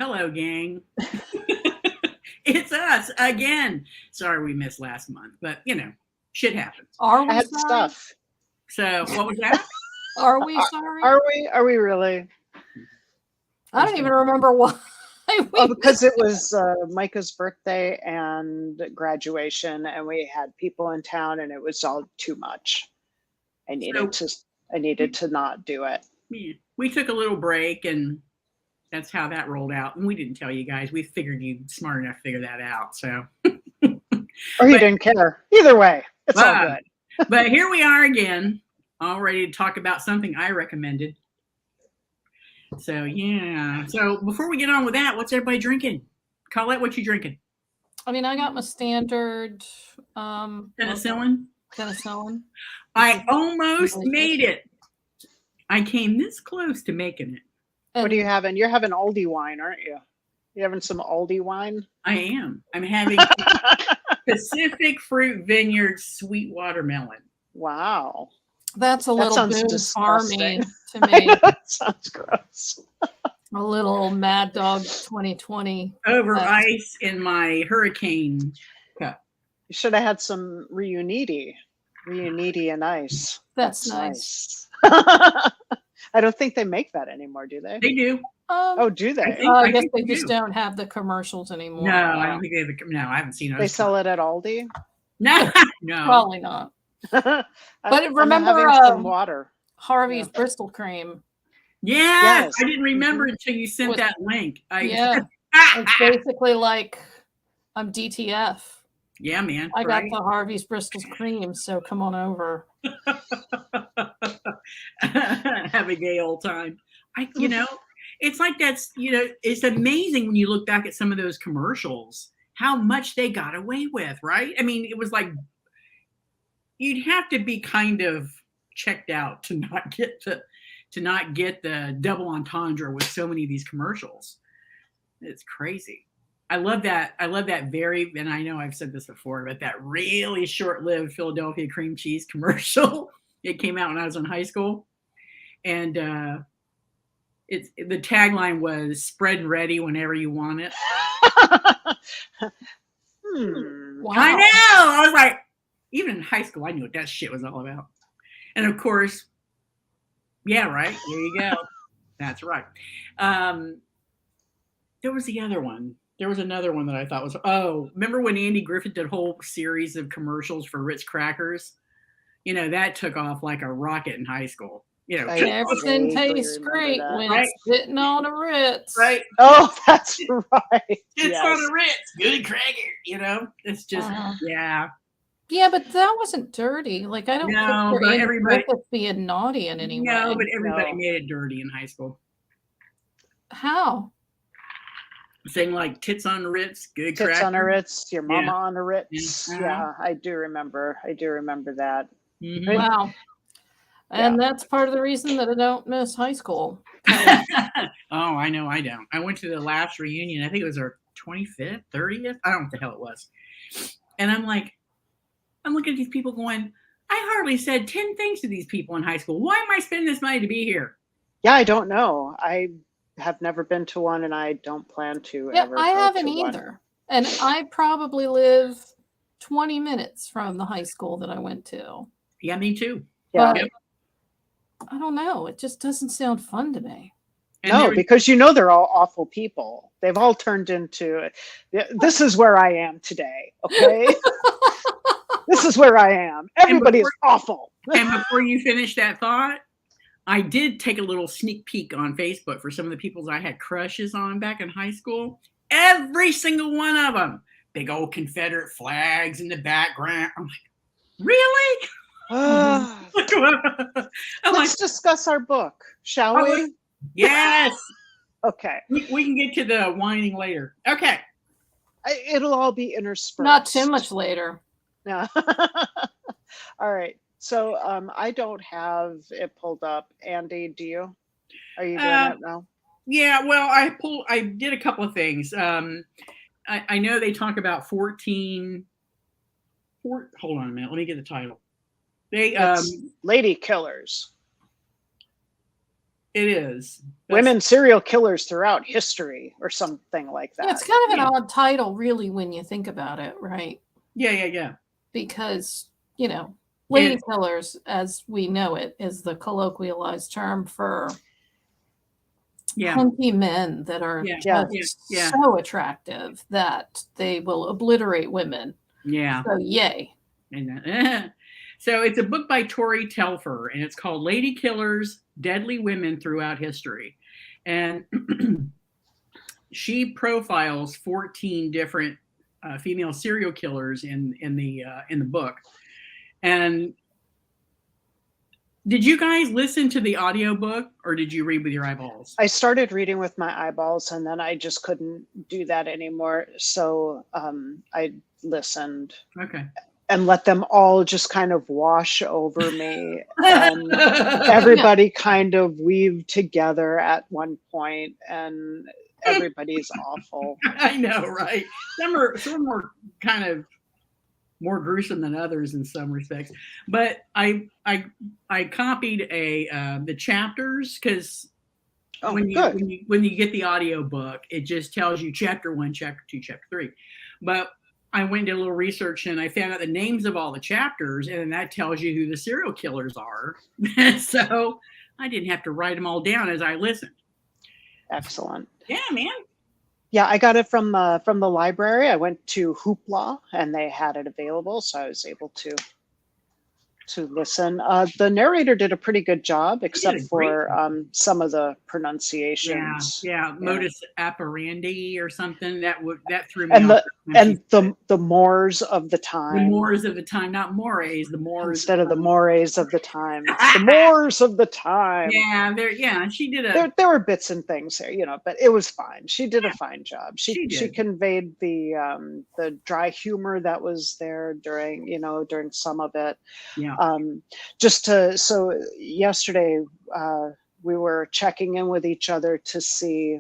Hello, gang. It's us again. Sorry we missed last month, but shit happens. Are I we had sorry? stuff. So what was that? Are we sorry? Are we? Are we really? I don't even remember why. Oh, because it was Micah's birthday and graduation, and we had people in town, and it was all too much. I needed to not do it. We took a little break, and that's how that rolled out. And we didn't tell you guys. We figured you'd smart enough to figure that out. So, or you didn't care. Either way, it's all good. But here we are again, all ready to talk about something I recommended. So yeah. So before we get on with that, what's everybody drinking? Colette, what you drinking? I mean, I got my standard penicillin. Penicillin. I almost made it. I came this close to making it. What are you having? You're having Aldi wine, aren't you? You having some Aldi wine? I am. I'm having Pacific Fruit Vineyard sweet watermelon. Wow. That's a little bit farmy to me. That sounds gross. A little Mad Dog 2020. Over ice in my hurricane cup. You should have had some Reuniti and ice. That's nice. I don't think they make that anymore, do they? They do. Do they? I guess they just don't have the commercials anymore. No, I don't think they have. No, I haven't seen those. They sell it at Aldi? No. Probably not. But remember some water. Harvey's Bristol cream. Yes. I didn't remember until you sent that link. It's basically like I'm DTF. Yeah, man. I got the Harvey's Bristol cream, so come on over. Have a gay old time. It's like it's amazing when you look back at some of those commercials, how much they got away with, right? I mean, it was like you'd have to be kind of checked out to not get the double entendre with so many of these commercials. It's crazy. I love that. And I know I've said this before, but that really short-lived Philadelphia cream cheese commercial. It came out when I was in high school, and the tagline was "Spread ready whenever you want it." Wow. I know. I was like, even in high school, I knew what that shit was all about. And of course, yeah, right. There you go. That's right. There was the other one. There was another one that I thought was, remember when Andy Griffith did a whole series of commercials for Ritz crackers? That took off like a rocket in high school. Everything tastes great when it's sitting on a Ritz. Right. Oh, that's right. It's on a Ritz. Good cracker. It's just, yeah. Yeah, but that wasn't dirty. Like, I don't picture Andy Griffith being naughty in any way. No, but everybody made it dirty in high school. How? Saying like tits on the Ritz, good cracker. Tits on a Ritz, your mama on a Ritz. Yeah, I do remember that. Mm-hmm. Wow. And that's part of the reason that I don't miss high school. Oh, I know I don't. I went to the last reunion. I think it was our 25th, 30th. I don't know what the hell it was. And I'm looking at these people going, I hardly said 10 things to these people in high school. Why am I spending this money to be here? Yeah, I don't know. I have never been to one, and I don't plan to ever. I haven't either. And I probably live 20 minutes from the high school that I went to. Yeah, me too. Yeah. But I don't know. It just doesn't sound fun to me. No, because they're all awful people. They've all turned into, this is where I am today, okay? This is where I am. Everybody is awful. And before you finish that thought, I did take a little sneak peek on Facebook for some of the people I had crushes on back in high school. Every single one of them. Big old Confederate flags in the background. I'm like, really? Let's discuss our book, shall we? Yes. Okay. We can get to the whining later. Okay. It'll all be interspersed. Not too much later. No. All right. So I don't have it pulled up. Andy, do you? Are you doing it now? Yeah, well, I did a couple of things. I know they talk about 14. Hold on a minute. Let me get the title. They Lady Killers. It is. Women serial killers throughout history, or something like that. Yeah, it's kind of an odd title, really, when you think about it, right? Yeah. Because, you know, lady killers, as we know it, is the colloquialized term for hunky men that are just so attractive that they will obliterate women. Yeah. So yay. So it's a book by Tori Telfer, and it's called Lady Killers, Deadly Women Throughout History. And she profiles 14 different female serial killers in the book. And did you guys listen to the audiobook, or did you read with your eyeballs? I started reading with my eyeballs, and then I just couldn't do that anymore. So I listened. Okay. And let them all just kind of wash over me. And everybody kind of weaved together at one point, and everybody's awful. I know, right? Some are more kind of more gruesome than others in some respects. But I copied the chapters, because when you get the audio book, it just tells you chapter 1, chapter 2, chapter 3. But I went and did a little research, and I found out the names of all the chapters, and then that tells you who the serial killers are. So I didn't have to write them all down as I listened. Excellent. Yeah, man. Yeah, I got it from the library. I went to Hoopla, and they had it available, so I was able to listen. The narrator did a pretty good job, except for some of the pronunciations. Yeah. Modus operandi or something that threw me off. And the mores of the time. The mores of the time, not mores. The mores instead of the mores of the time. It's the mores of the time. Yeah, she did there were bits and things there, but it was fine. She did a fine job. She conveyed the dry humor that was there during some of it. Yeah. So yesterday we were checking in with each other to see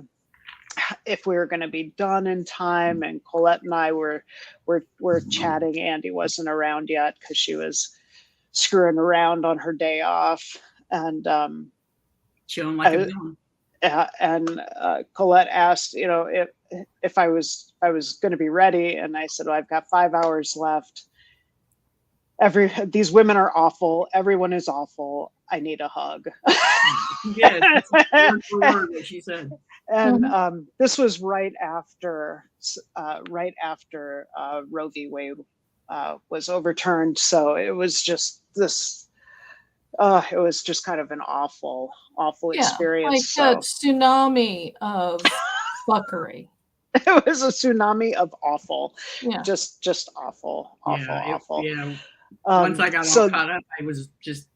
if we were going to be done in time, and Colette and I were chatting. Andy wasn't around yet because she was screwing around on her day off, and chilling like a villain. And Colette asked, if I was going to be ready, and I said, well, I've got 5 hours left. These women are awful. Everyone is awful. I need a hug. Yeah, that's what she said. And this was right after Roe v. Wade was overturned. So it was just this. It was just kind of an awful experience. Like a tsunami of fuckery. It was a tsunami of awful. Yeah. Just awful. Yeah. Once I got all caught up, I was just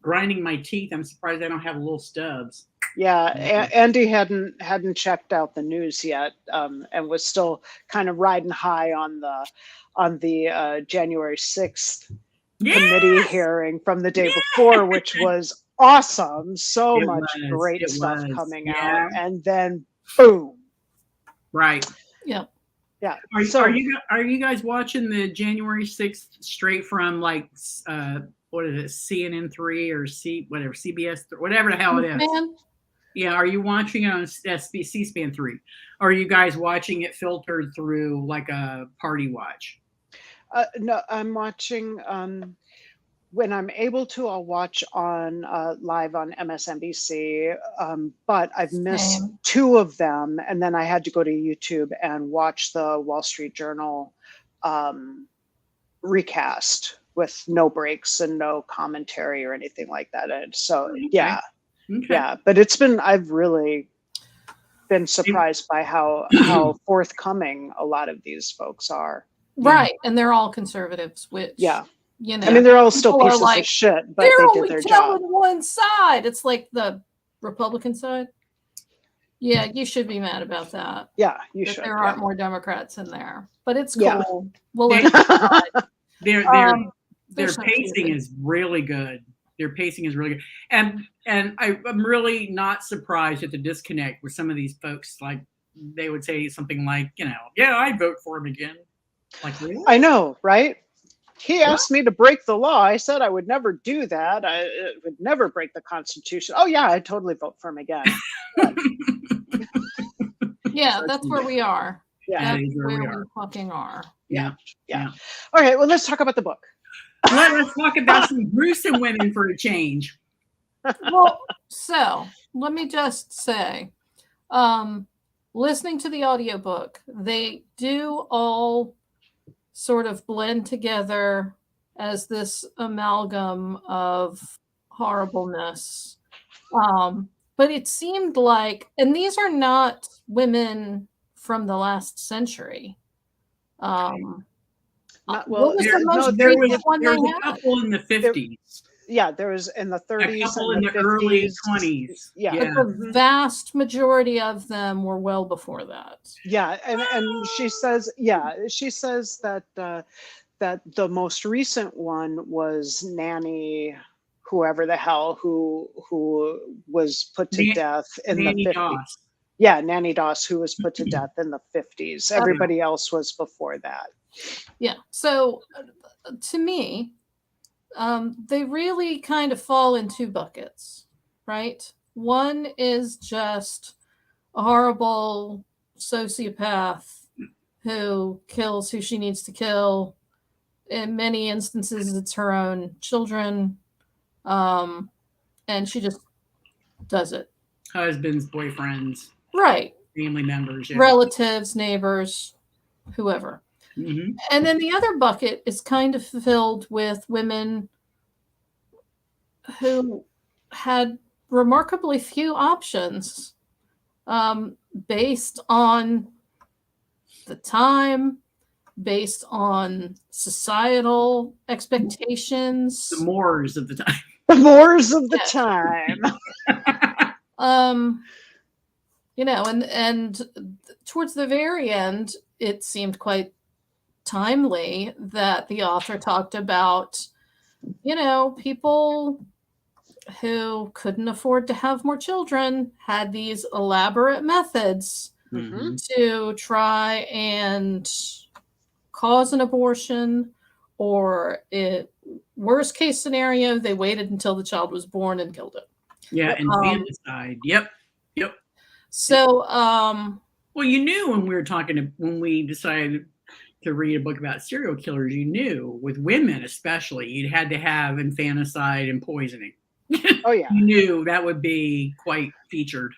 grinding my teeth. I'm surprised I don't have little stubs. Yeah, Andy hadn't checked out the news yet, and was still kind of riding high on the January 6th committee hearing from the day before, which was awesome. So much great stuff coming out, and then boom. Right. Yeah. Yeah. Are you guys watching the January 6th straight from like what is it, CNN3 or CBS, whatever the hell it is? Yeah, are you watching it on C-SPAN 3? Or are you guys watching it filtered through like a party watch? No, I'm watching. When I'm able to, I'll watch on live on MSNBC. But I've missed two of them, and then I had to go to YouTube and watch the Wall Street Journal recast with no breaks and no commentary or anything like that. And so, yeah. But I've really been surprised by how forthcoming a lot of these folks are. Right, and they're all conservatives, which I mean, they're all still pieces of shit, but they did their job. One side. It's like the Republican side. Yeah, you should be mad about that. Yeah, you should. There aren't more Democrats in there, but it's cool. We'll let their pacing is really good. Their pacing is really good, and I'm really not surprised at the disconnect with some of these folks. Like they would say something like, I'd vote for him again. Like, really? I know, right? He asked me to break the law. I said I would never do that. I would never break the Constitution. Oh yeah, I'd totally vote for him again. Yeah, that's where we are. Yeah. That's where we fucking are. Yeah. All right, well, let's talk about the book. Let's talk about some gruesome women for a change. Well, so let me just say, listening to the audiobook, they do all sort of blend together as this amalgam of horribleness. But it seemed like, and these are not women from the last century. Well, what was the most there recent one was they a had? couple in the 50s. Yeah, there was in the 30s, A couple and in the 50s, early 20s. Yeah. But the vast majority of them were well before that. Yeah, and she says that that the most recent one was Nanny, whoever the hell, who was put to death in Nanny the 50s. Doss. Yeah, Nanny Doss, who was put to death in the 50s. Everybody else was before that. Yeah. So to me, they really kind of fall in two buckets, right? One is just a horrible sociopath who kills who she needs to kill. In many instances, it's her own children. And she just does it. Husbands, boyfriends. Right. Family members. Yeah. Relatives, neighbors, whoever. Mm-hmm. And then the other bucket is kind of filled with women who had remarkably few options based on the time, based on societal expectations. The Moors of the time. The Moors of the time. And towards the very end, it seemed quite timely that the author talked about, people who couldn't afford to have more children had these elaborate methods to try and cause an abortion, or worst case scenario, they waited until the child was born and killed it. Yeah, infanticide. Yep. So, well, you knew when we decided to read a book about serial killers, you knew with women especially, you had to have infanticide and poisoning. Oh yeah, you knew that would be quite featured.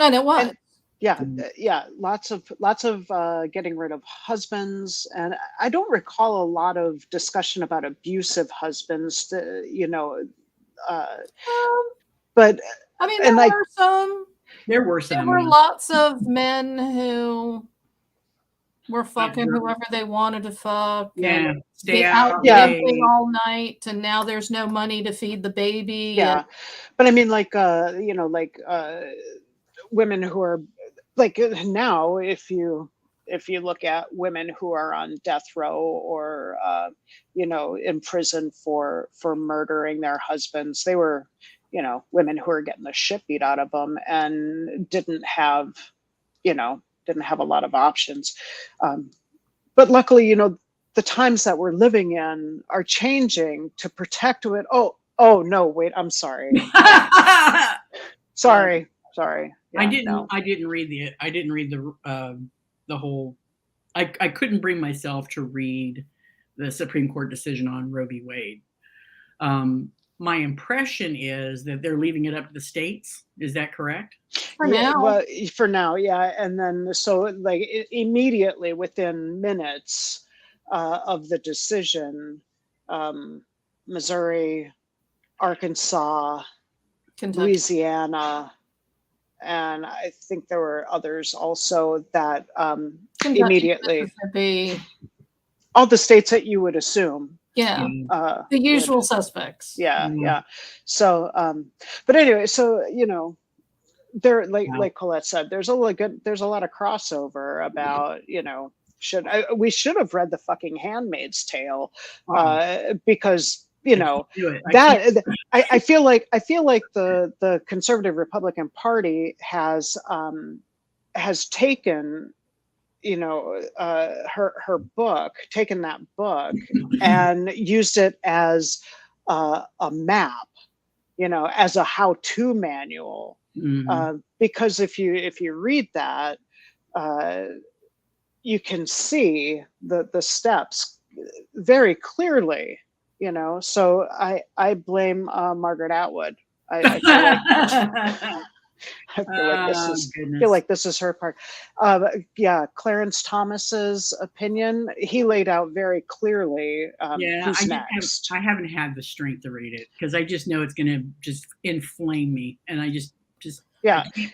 And it was. Lots of getting rid of husbands, and I don't recall a lot of discussion about abusive husbands. But I mean, there were some. There were some. There were lots of men who were fucking whoever they wanted to fuck. Yeah, stay out drinking all night, and now there's no money to feed the baby. Yeah, but I mean, women who are like now, if you look at women who are on death row or in prison for murdering their husbands, they were women who are getting the shit beat out of them and didn't have a lot of options. But luckily, the times that we're living in are changing to protect it. Oh no, wait, I'm sorry. Sorry. Yeah, I didn't read the whole. I couldn't bring myself to read the Supreme Court decision on Roe v. Wade. My impression is that they're leaving it up to the states. Is that correct? For now, yeah. And then immediately within minutes of the decision, Missouri, Arkansas, Kentucky, Louisiana, and I think there were others also that Kentucky, immediately, Mississippi, all the states that you would assume. Yeah, the usual suspects. Yeah. So, but anyway, so there, like Colette said, there's a lot of crossover about we should have read the fucking Handmaid's Tale because I feel like the conservative Republican Party has taken her book, taken that book and used it as a map, as a how-to manual. Because if you read that, you can see the steps very clearly, So I blame Margaret Atwood. I feel like this is her part. Yeah, Clarence Thomas's opinion. He laid out very clearly. Who's next. I haven't had the strength to read it because I just know it's going to just inflame me, and I just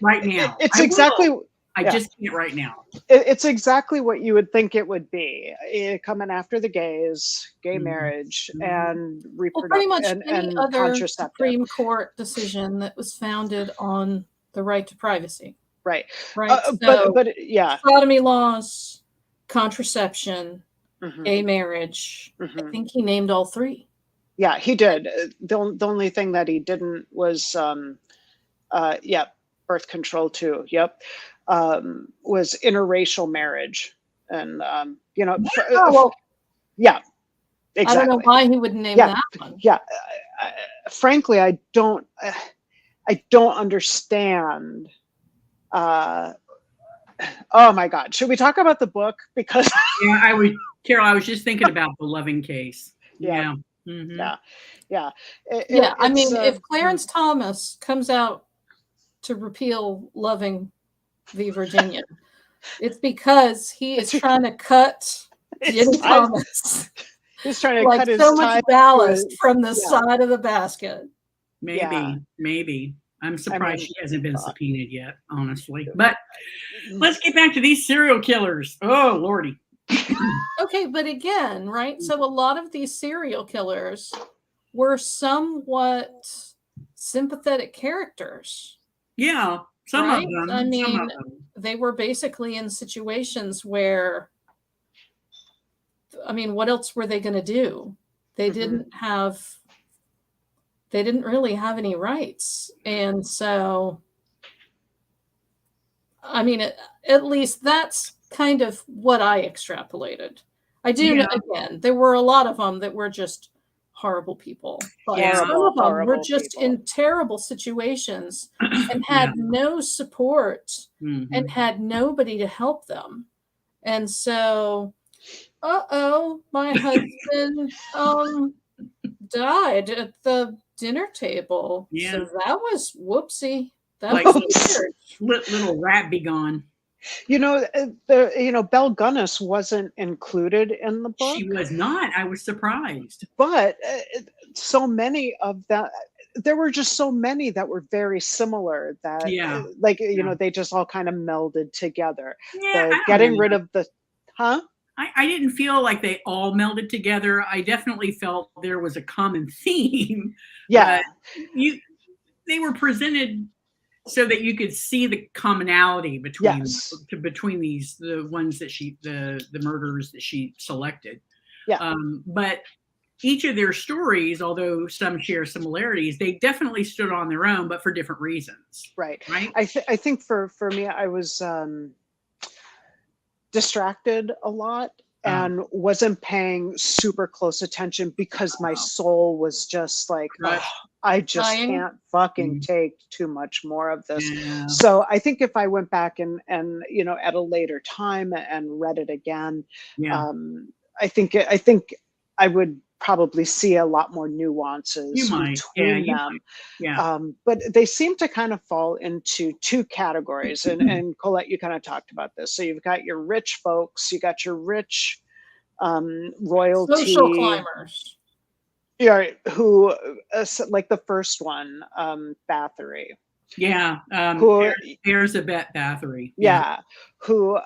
right now. It's exactly. I just can't right now. It's exactly what you would think it would be, coming after the gays, gay marriage, and reproduction, pretty much and any other contraceptive. Supreme Court decision that was founded on the right to privacy. Right. So, but yeah, sodomy laws, contraception, gay marriage. I think he named all three. Yeah, he did. The only thing that he didn't was, birth control too. Yep. Was interracial marriage, and yeah, exactly. I don't know why he would name that one. Yeah, frankly, I don't understand. Oh my God, should we talk about the book? Because Carol, I was just thinking about the Loving case. Yeah. Yeah. I mean, if Clarence Thomas comes out to repeal Loving v. Virginia, it's because he is trying to cut Jimmy Thomas. He's trying to cut his so much ballast from the side of the basket. Maybe. I'm surprised she hasn't been subpoenaed yet, honestly. But let's get back to these serial killers. Oh, Lordy. Okay, but again, right? So a lot of these serial killers were somewhat sympathetic characters. Yeah, some of them. I mean, they were basically in situations where, I mean, what else were they going to do? They didn't really have any rights. And so, I mean, at least that's kind of what I extrapolated. I do know, again, there were a lot of them that were just horrible people. But some of them were just in terrible situations and had no support and had nobody to help them. And so, my husband died at the dinner table. Yeah. So that was whoopsie. That was weird. Little rat be gone. Belle Gunness wasn't included in the book. She was not. I was surprised. But so many of that, there were just so many that were very similar that, they just all kind of melded together. Yeah, getting rid of the, I didn't feel like they all melded together. I definitely felt there was a common theme. Yeah. They were presented so that you could see the commonality between these, the ones that the murderers that she selected. Yeah. But each of their stories, although some share similarities, they definitely stood on their own, but for different reasons. Right. I think for me, I was distracted a lot and wasn't paying super close attention because my soul was just like, I just can't fucking take too much more of this. Yeah. So I think if I went back and at a later time and read it again, I think I would probably see a lot more nuances between them. Yeah. But they seem to kind of fall into two categories. And Colette, you kind of talked about this. So you've got your rich folks, you got your rich royalty. Social climbers. Yeah, who like the first one, Bathory. Yeah, Heirs of Bathory. Yeah, who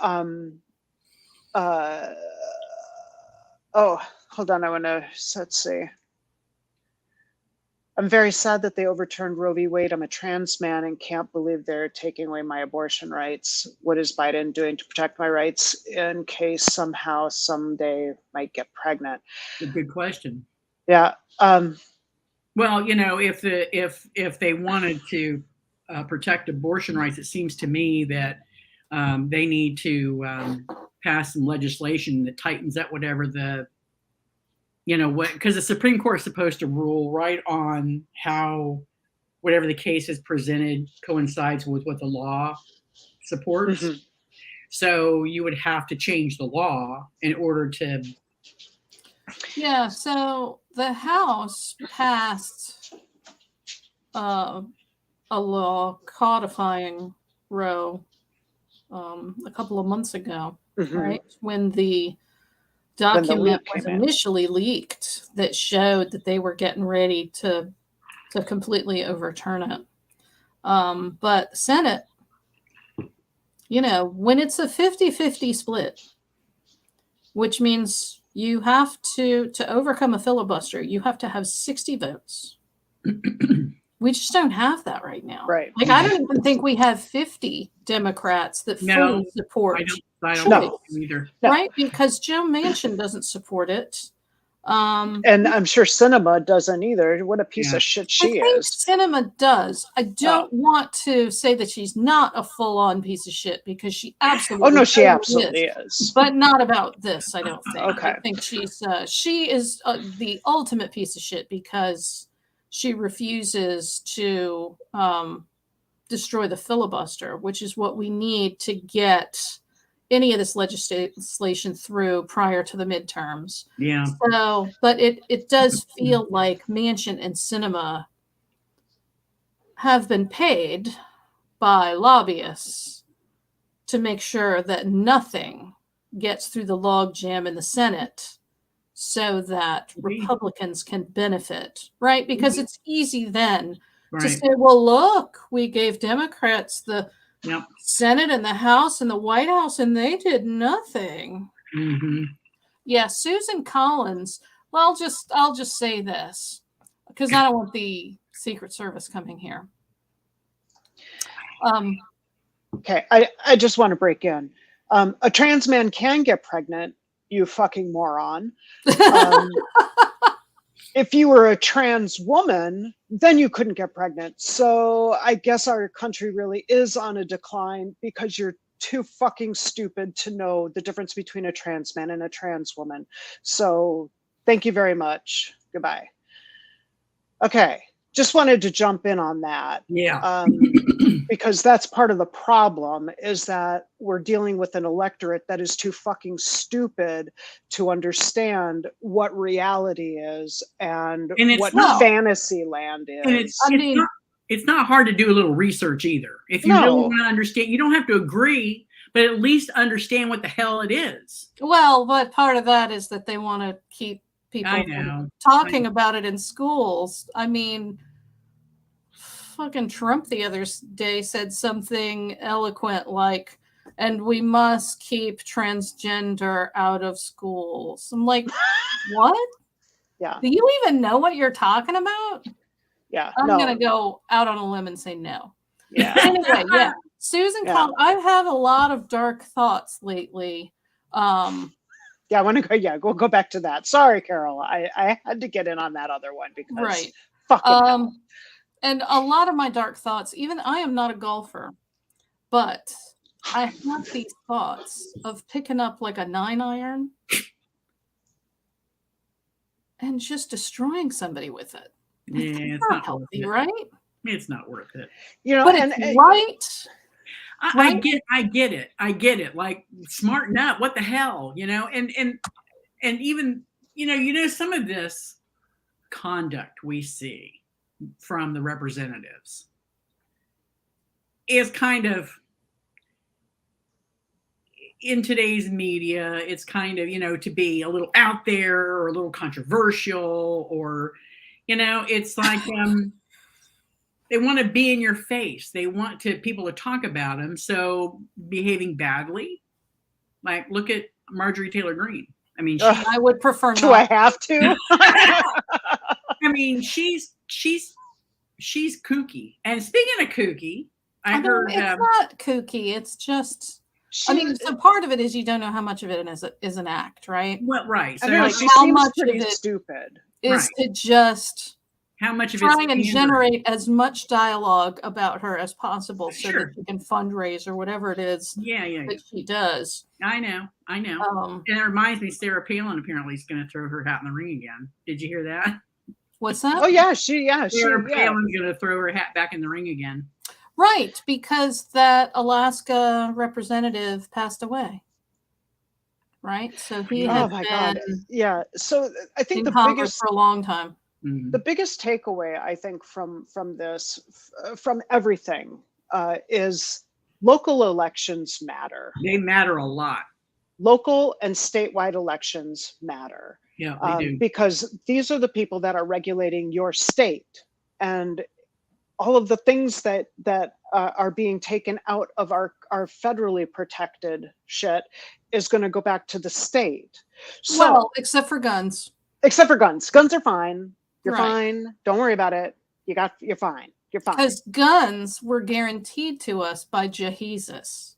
hold on, let's see. I'm very sad that they overturned Roe v. Wade. I'm a trans man and can't believe they're taking away my abortion rights. What is Biden doing to protect my rights in case somehow someday might get pregnant? A good question. Yeah. Well, if they wanted to protect abortion rights, it seems to me that they need to pass some legislation that tightens up whatever because the Supreme Court is supposed to rule right on how whatever the case is presented coincides with what the law supports. Mhm. So you would have to change the law in order to. Yeah, so the House passed a law codifying Roe a couple of months ago, right? When the document was initially leaked that showed that they were getting ready to completely overturn it. But the Senate, when it's a 50-50 split, which means you have to overcome a filibuster, you have to have 60 votes. We just don't have that right now. Right. Like, I don't even think we have 50 Democrats that fully support I don't choice, either. right? Because Joe Manchin doesn't support it. And I'm sure Cinema doesn't either. What a piece of shit she is. Cinema does. I don't want to say that she's not a full-on piece of shit, because she absolutely. Oh no, she absolutely is. But not about this, I don't think. Okay. I think she is the ultimate piece of shit, because she refuses to destroy the filibuster, which is what we need to get any of this legislation through prior to the midterms. Yeah. So, but it does feel like Manchin and Cinema have been paid by lobbyists to make sure that nothing gets through the logjam in the Senate, so that Republicans can benefit, right? Because it's easy then to say, well, look, we gave Democrats the Senate and the House and the White House, and they did nothing. Mm-hmm. Yeah, Susan Collins. Well, I'll just say this, because I don't want the Secret Service coming here. Okay, I just want to break in. A trans man can get pregnant, you fucking moron. If you were a trans woman, then you couldn't get pregnant. So I guess our country really is on a decline, because you're too fucking stupid to know the difference between a trans man and a trans woman. So thank you very much. Goodbye. Okay, just wanted to jump in on that. Yeah. Because that's part of the problem, is that we're dealing with an electorate that is too fucking stupid to understand what reality is and what fantasy land is. And it's not hard to do a little research either. If you really want to understand, you don't have to agree, but at least understand what the hell it is. Well, but part of that is that they want to keep people from talking about it in schools. I mean, fucking Trump the other day said something eloquent like, and we must keep transgender out of schools. I'm like, what? Yeah. Do you even know what you're talking about? Yeah. I'm going to go out on a limb and say no. Yeah. Anyway, yeah. Susan Collins, I've had a lot of dark thoughts lately. Yeah, I want to go. Yeah, we'll go back to that. Sorry, Carol. I had to get in on that other one because fucking and a lot of my dark thoughts, even I am not a golfer, but I have these thoughts of picking up like a 9-iron and just destroying somebody with it. Yeah, it's not healthy, right? It's not worth it. But it's right. I get it. I get it. Like, smarten up. What the hell, And even some of this conduct we see from the representatives is kind of, in today's media, it's kind of, to be a little out there or a little controversial, or, it's like, they want to be in your face. They want people to talk about them. So behaving badly, like, look at Marjorie Taylor Greene. I mean, I would prefer not. Do I have to? I mean, she's kooky. And speaking of kooky, I heard it's not kooky. It's just, so part of it is you don't know how much of it is an act, right? Well, right. So like she how seems much pretty of it stupid is to just how much of trying and it's generate as much dialogue about her as possible so Sure. that she can fundraise or whatever it is yeah. that she does. I know. And it reminds me, Sarah Palin apparently is going to throw her hat in the ring again. Did you hear that? What's that? Oh yeah, Sarah Palin's going to throw her hat back in the ring again. Right, because that Alaska representative passed away. Right, so he had God, yeah. So I think in the Congress biggest for a long time. the biggest takeaway I think from this from everything is local elections matter. They matter a lot. Local and statewide elections matter. Yeah, they do. Because these are the people that are regulating your state, and all of the things that are being taken out of our federally protected shit is going to go back to the state. So, Well, except for guns. Except for guns. Guns are fine. You're Right. fine. Don't worry about it. You're fine. You're fine. Because guns were guaranteed to us by Jesus.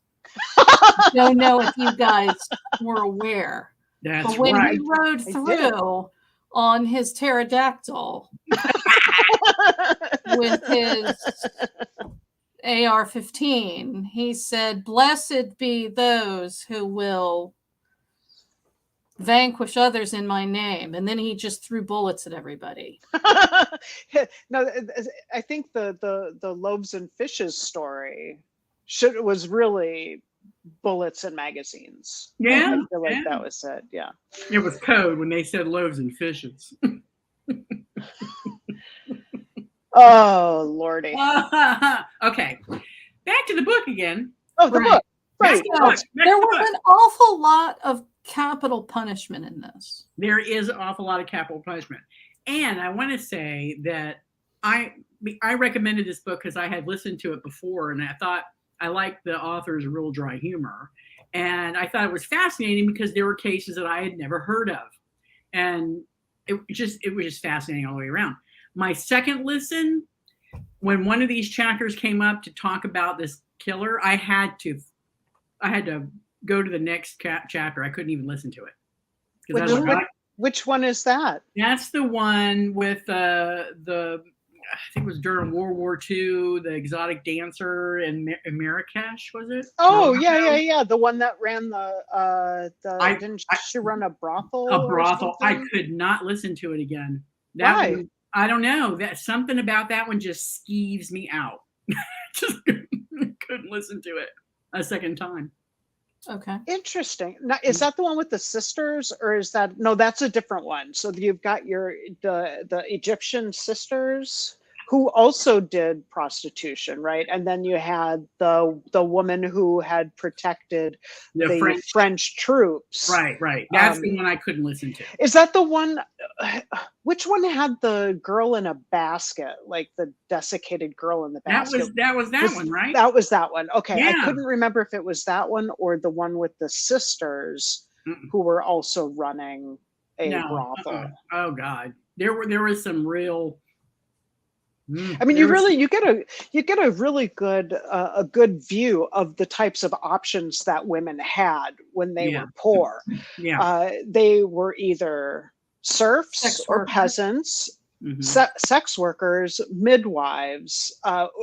Don't know if you guys were aware. That's But when right. he rode through on his pterodactyl with his AR-15, he said, "Blessed be those who will vanquish others in my name." And then he just threw bullets at everybody. No, I think the loaves and fishes story was really bullets and magazines. Yeah, I feel like that was it. Yeah. It was code when they said loaves and fishes. Oh Lordy. Okay, back to the book again. Oh, the book. Right. There was an awful lot of capital punishment in this. There is an awful lot of capital punishment. And I want to say that I recommended this book because I had listened to it before, and I thought I liked the author's real dry humor. And I thought it was fascinating because there were cases that I had never heard of. And it was just fascinating all the way around. My second listen, when one of these chapters came up to talk about this killer, I had to go to the next chapter. I couldn't even listen to it. Which one is that? That's the one with the I think it was during World War II, the exotic dancer in Marrakesh, was it? Oh, yeah. The one that ran didn't she run a brothel? A brothel. I could not listen to it again. Why? One, I don't know. That something about that one just skeeves me out. Just couldn't listen to it a second time. Okay. Interesting. Now, is that the one with the sisters, or is that that's a different one? So you've got the Egyptian sisters who also did prostitution, right? And then you had the woman who had protected the French troops. Right. That's the one I couldn't listen to. Is that the one? Which one had the girl in a basket, like the desiccated girl in the basket? That was that one, right? That was that one. Okay, yeah. I couldn't remember if it was that one or the one with the sisters who were also running a brothel. Oh God, there was some real. I mean, you get a really good a good view of the types of options that women had when they were poor. Yeah, they were either serfs or peasants, sex workers, midwives.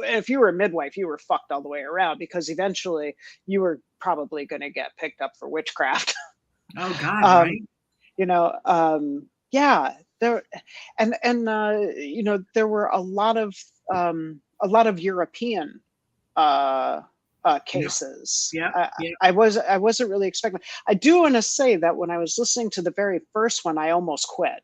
If you were a midwife, you were fucked all the way around because eventually you were probably going to get picked up for witchcraft. Oh God, right? Yeah. There and there were a lot of European cases. I wasn't really expecting. I do want to say that when I was listening to the very first one, I almost quit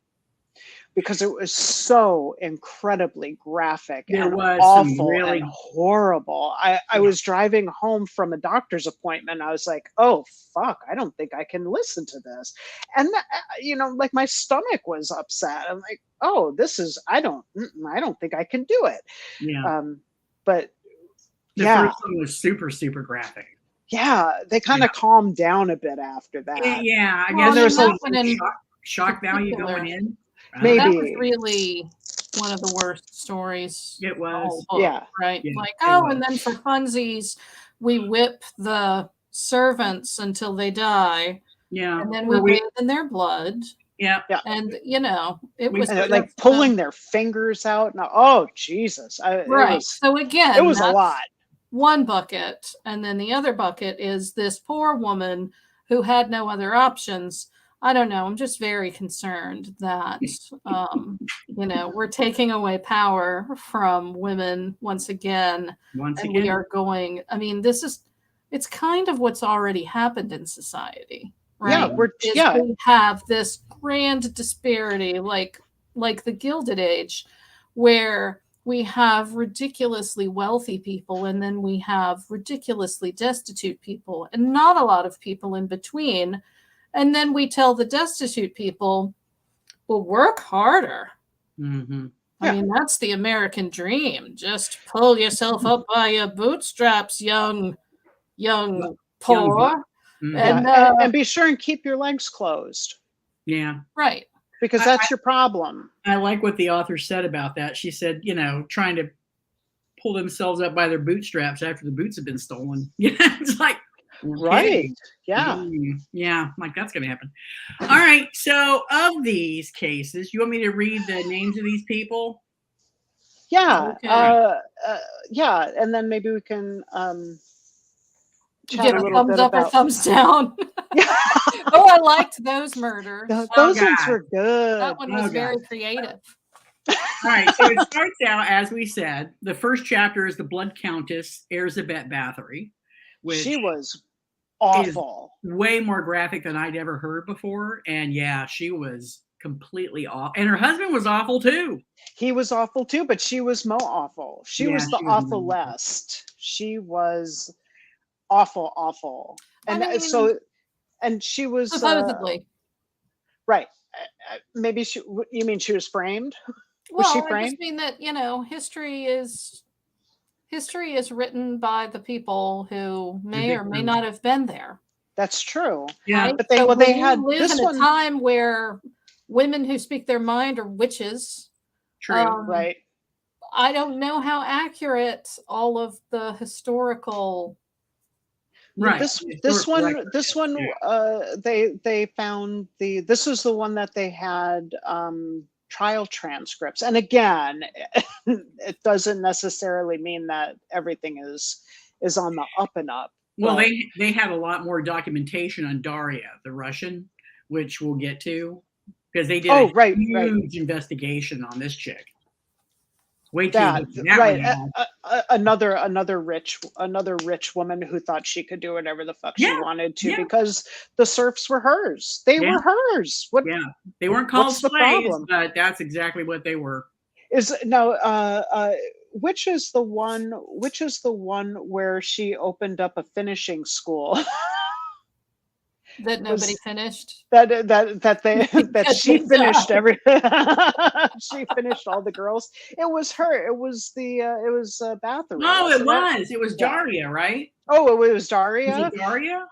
because it was so incredibly graphic and awful and horrible. I was driving home from a doctor's appointment. I was like, oh fuck, I don't think I can listen to this. And like my stomach was upset. I'm like, oh, I don't think I can do it. Yeah. But the first one was super, super graphic. Yeah, they kind of calmed down a bit after that. Yeah, I guess there's some shock value going in. Maybe that was really one of the worst stories. It was, right. Yeah, like, and then for funsies, we whip the servants until they die. Yeah, and then we bathe in their blood. Yeah. And it We- was And they're, just, like pulling their fingers out. No, oh Jesus! right. So again, it was a that's lot. one bucket, and then the other bucket is this poor woman who had no other options. I don't know. I'm just very concerned that we're taking away power from women once again. Once And again, we are going, I mean, it's kind of what's already happened in society, right? We have this grand disparity, like the Gilded Age, where we have ridiculously wealthy people and then we have ridiculously destitute people and not a lot of people in between. And then we tell the destitute people, well, work harder. Mm-hmm. I mean, that's the American dream. Just pull yourself up by your bootstraps, young poor. Mm-hmm. And be sure and keep your legs closed. Yeah. Right. Because that's your problem. I like what the author said about that. She said, trying to pull themselves up by their bootstraps after the boots have been stolen. Yeah, it's like, right. Yeah. Yeah, like that's going to happen. All right. So of these cases, you want me to read the names of these people? Yeah. Okay. Yeah. And then maybe we can give a thumbs up or thumbs down. Oh, I liked those murders. Those ones were good. That one was very creative. All right, so it starts out, as we said, the first chapter is the Blood Countess, Heirs Bathory, which she was awful. Way more graphic than I'd ever heard before. And yeah, she was completely off. And her husband was awful too. He was awful too, but she was more awful. She was the awful lest. She was awful. And and she was supposedly right. Maybe you mean she was framed? Well, was she framed? I just mean that history is written by the people who may or may not have been there. That's true. Yeah, right? But they had live this in a time where women who speak their mind are witches. True. Right. I don't know how accurate all of the historical. Right. This one, they found this is the one that they had trial transcripts. And again, it doesn't necessarily mean that everything is on the up and up. Well, they had a lot more documentation on Daria, the Russian, which we'll get to, because they did a huge investigation on this chick. Wait till another rich woman who thought she could do whatever the fuck she wanted to because the serfs were hers. They were hers. They weren't called slaves, but that's exactly what they were. Which is the one where she opened up a finishing school? That nobody finished. That she finished everything. She finished all the girls. It was her. It was Bathory. No, it was Daria, right? Oh, it was Daria. Was it Daria?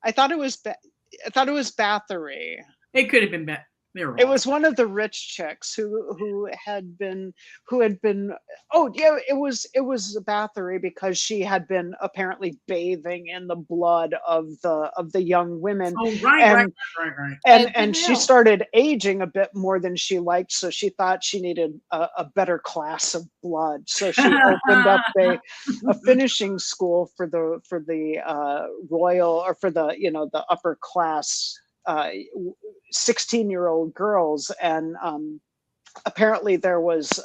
I thought it was Bathory. It could have been. It was one of the rich chicks who had been it was Bathory because she had been apparently bathing in the blood of the young women. Oh, right. And she started aging a bit more than she liked, so she thought she needed a better class of blood. So she opened up a finishing school for the royal, or for the upper class 16-year-old girls, and apparently there was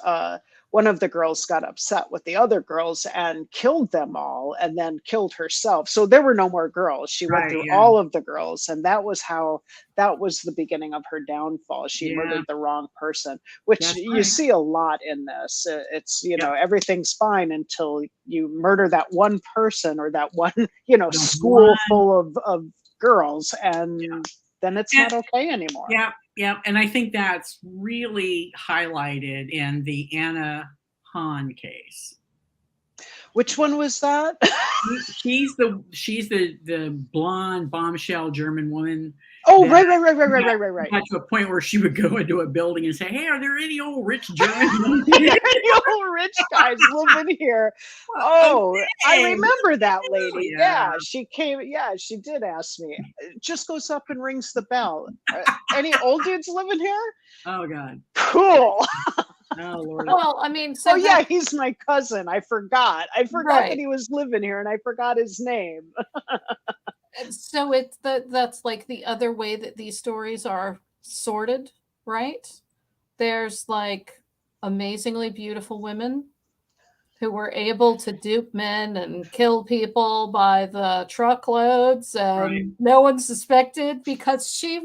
one of the girls got upset with the other girls and killed them all, and then killed herself. So there were no more girls. She went through all of the girls, and that was the beginning of her downfall. She murdered the wrong person, which you see a lot in this. It's everything's fine until you murder that one person, or that one school full of girls, and then it's not okay anymore. Yeah. And I think that's really highlighted in the Anna Hahn case. Which one was that? She's the blonde bombshell German woman. Oh, that right. got to a point where she would go into a building and say, "Hey, are there any old rich Germans?" The old rich guys living here. Oh, I remember that lady. Yeah, she came. Yeah, she did ask me. Just goes up and rings the bell. Any old dudes living here? Oh God. Cool. Oh Lord. Well, I mean, so Oh yeah, he's my cousin. I forgot that Right. he was living here, and I forgot his name. so that's like the other way that these stories are sorted, right? There's like amazingly beautiful women who were able to dupe men and kill people by the truckloads, and Right. no one suspected because she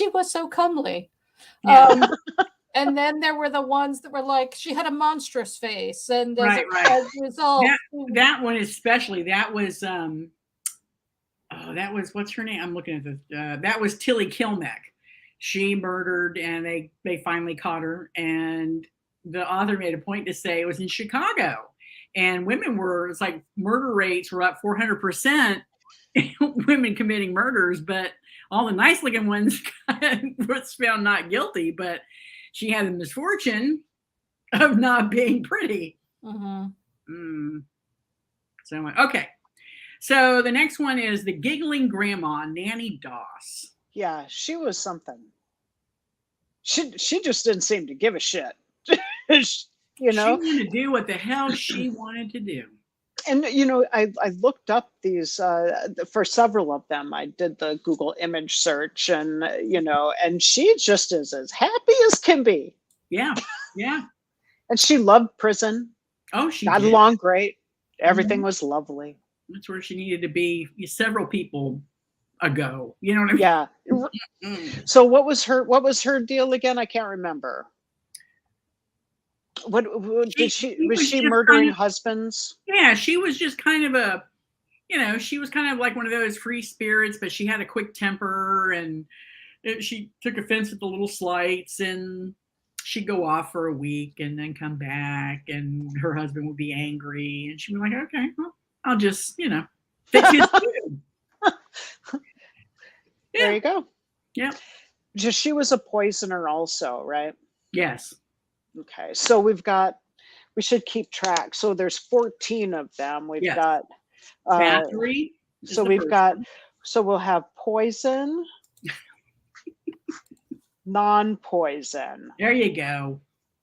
was so comely. Yeah. And then there were the ones that were like, she had a monstrous face, and as Right. a result, That one especially. That was what's her name? I'm looking at this. That was Tilly Kilmeck. She murdered, and they finally caught her. And the author made a point to say it was in Chicago, and it's like murder rates were up 400%. Women committing murders, but all the nice looking ones was found not guilty. But she had the misfortune of not being pretty. Mm-hmm. So, okay. So the next one is the giggling grandma, Nanny Doss. Yeah, she was something. She just didn't seem to give a shit. She wanted to do what the hell she wanted to do. And I looked up these for several of them. I did the Google image search, and and she just is as happy as can be. Yeah. And she loved prison. Oh, she got did. along great. Everything was lovely. That's where she needed to be several people ago. You know what I mean? Yeah. So what was her deal again? I can't remember. What was she murdering husbands? Yeah, she was just kind of she was kind of like one of those free spirits, but she had a quick temper, and she took offense at the little slights, and she'd go off for a week and then come back, and her husband would be angry, and she'd be like, "Okay, well, I'll just, fix his food." There you go. Yeah. Just she was a poisoner also, right? Yes. Okay. So we should keep track. So there's 14 of them. We've got battery. So we'll have poison, non-poison. There you go.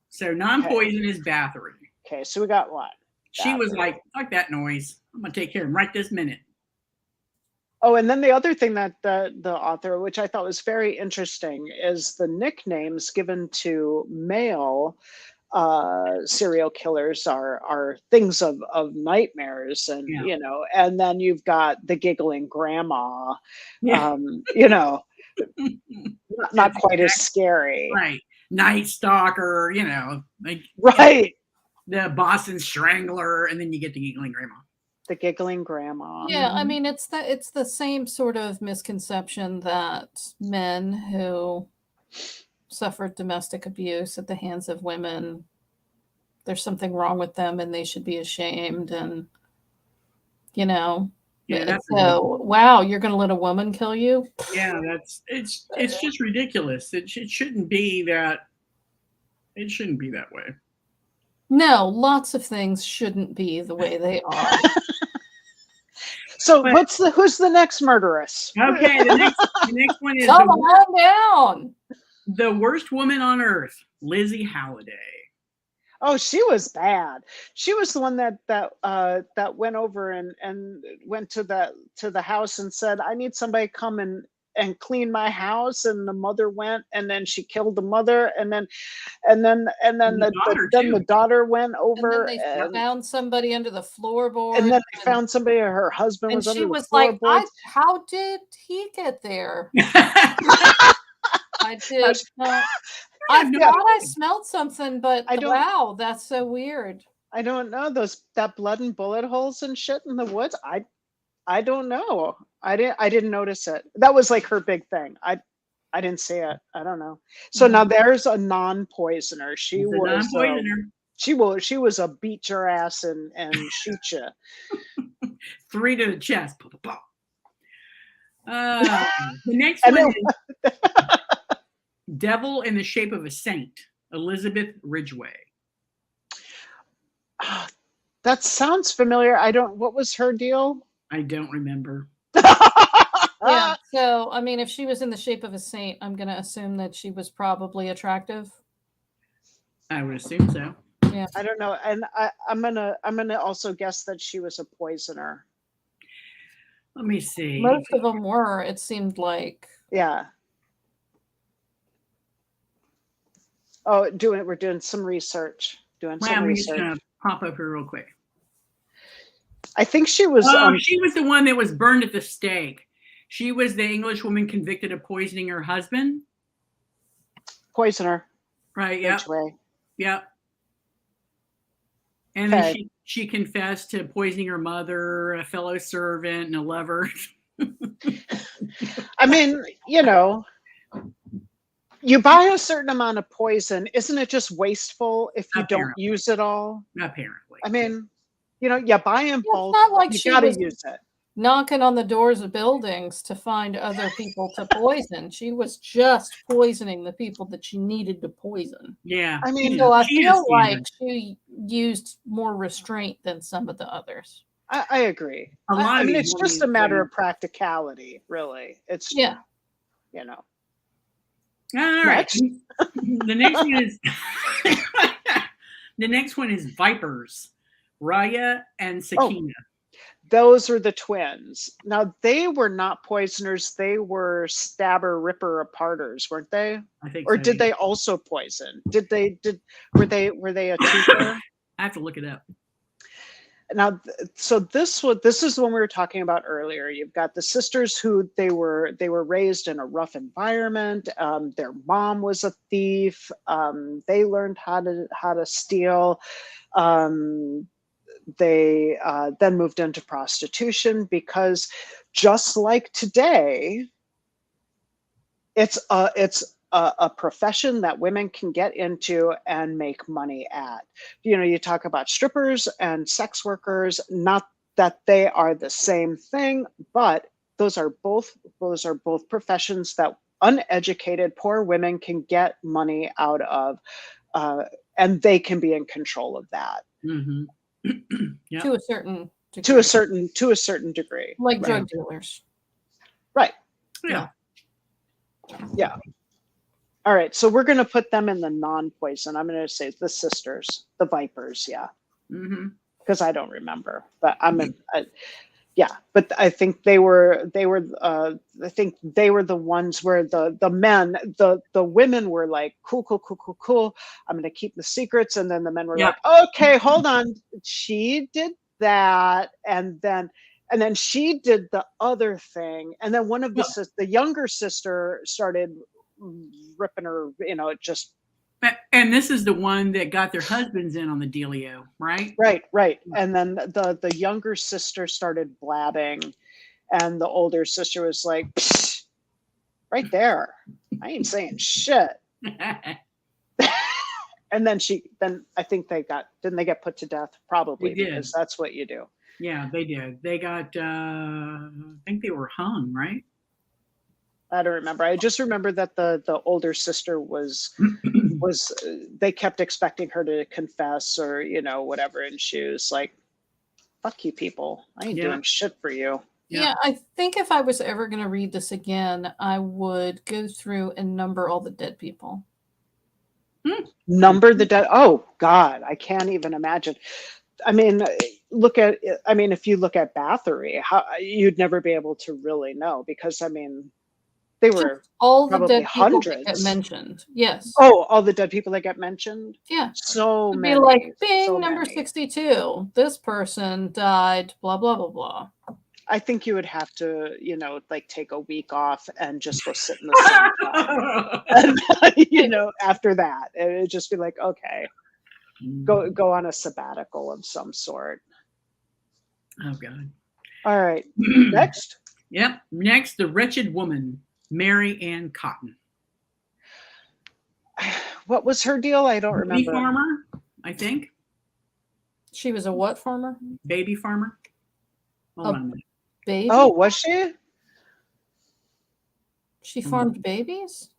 So non-poison is battery. Okay. So we got what? She was like that noise. I'm going to take care of him right this minute. Oh, and then the other thing that the author, which I thought was very interesting, is the nicknames given to male serial killers are things of nightmares, and and then you've got the giggling grandma, not quite as scary, right? Night Stalker, right? The Boston Strangler, and then you get the giggling grandma. The giggling grandma. Yeah, I mean, it's the same sort of misconception that men who suffered domestic abuse at the hands of women, there's something wrong with them and they should be ashamed, and so wow, you're going to let a woman kill you? Yeah, it's just ridiculous. It shouldn't be that. It shouldn't be that way. No, lots of things shouldn't be the way they are. So who's the next murderess? Okay, the next one is come on down. The worst woman on earth, Lizzie Halliday. Oh, she was bad. She was the one that went over and went to the house and said, "I need somebody to come and clean my house," and the mother went, and then she killed the mother, and then the daughter went over, and then they found somebody under the floorboard, and then they found somebody, her husband was under the floorboard. And she was like, how did he get there? I did not. I thought I smelled something, but wow, that's so weird. I don't know, that blood and bullet holes and shit in the woods. I don't know. I didn't notice it. That was like her big thing. I didn't see it. I don't know. So now there's a non-poisoner. She was a non-poisoner. She was a beat your ass and shoot you. 3 to the chest. Pop, pop, pop. The next one is Devil in the Shape of a Saint, Elizabeth Ridgway. That sounds familiar. What was her deal? I don't remember. Yeah. So, I mean, if she was in the shape of a saint, I'm going to assume that she was probably attractive. I would assume so. Yeah. I don't know. And I'm gonna also guess that she was a poisoner. Let me see. Most of them were, it seemed like. Yeah. Oh, we're doing some research. I'm just gonna pop up here real quick. I think she was. She was the one that was burned at the stake. She was the English woman convicted of poisoning her husband. Poisoner. Right. Yep. Ridgway. Yep. And then she confessed to poisoning her mother, a fellow servant, and a lover. I mean, you buy a certain amount of poison. Isn't it just wasteful if you don't use it all? Apparently. I mean, you buy in bulk. It's not like you got to use it. Knocking on the doors of buildings to find other people to poison. She was just poisoning the people that she needed to poison. Yeah. I mean, so I feel like she used more restraint than some of the others. I agree. I mean, it's just a matter of practicality, really. It's All right. The next one is Vipers, Raya and Sakina. Those are the twins. Now, they were not poisoners. They were stabber, ripper aparters, weren't they? I think or so, did they also poison? Were they a twofer? I have to look it up. Now, so this is the one we were talking about earlier. You've got the sisters who they were raised in a rough environment. Their mom was a thief. They learned how to steal. They then moved into prostitution because, just like today, it's a profession that women can get into and make money at. You talk about strippers and sex workers, not that they are the same thing, but those are both professions that uneducated, poor women can get money out of, and they can be in control of that. Mm-hmm. Yep. To a certain degree. To a certain degree. Like drug dealers. Right. Yeah. Yeah. All right. So we're going to put them in the non-poison. I'm going to say the sisters, the Vipers. Yeah. Mm-hmm. Because I don't remember, but yeah. But I think they were the ones where the men, the women were like, cool. I'm going to keep the secrets. And then the men were like, okay, hold on. She did that. And then she did the other thing. And then one of the younger sister started ripping her, just. And this is the one that got their husbands in on the dealio, right? Right. And then the younger sister started blabbing, and the older sister was like, right there. I ain't saying shit. And then I think didn't they get put to death? Probably, because that's what you do. Yeah, they did. They got, I think they were hung, right? I don't remember. I just remember that the older sister was they kept expecting her to confess or whatever, and she was like, "Fuck you, people! I ain't doing shit for you." Yeah, I think if I was ever going to read this again, I would go through and number all the dead people. Number the dead. Oh God, I can't even imagine. I mean, if you look at Bathory, you'd never be able to really know, because they were all the dead hundreds. People that get mentioned. Yes. Oh, all the dead people that get mentioned. Yeah. So It'd many. be like, bing, so number many. 62. This person died. Blah blah blah blah. I think you would have to, take a week off and just go sit in the sun. And, after that, it would just be like, okay, go on a sabbatical of some sort. Oh God. All right. Next. Yep. Next, the wretched woman, Marion Cotton. What was her deal? I don't remember. Farmer, I think. She was a what farmer? Baby farmer. Hold A on a minute. baby? Oh, was she? She farmed babies?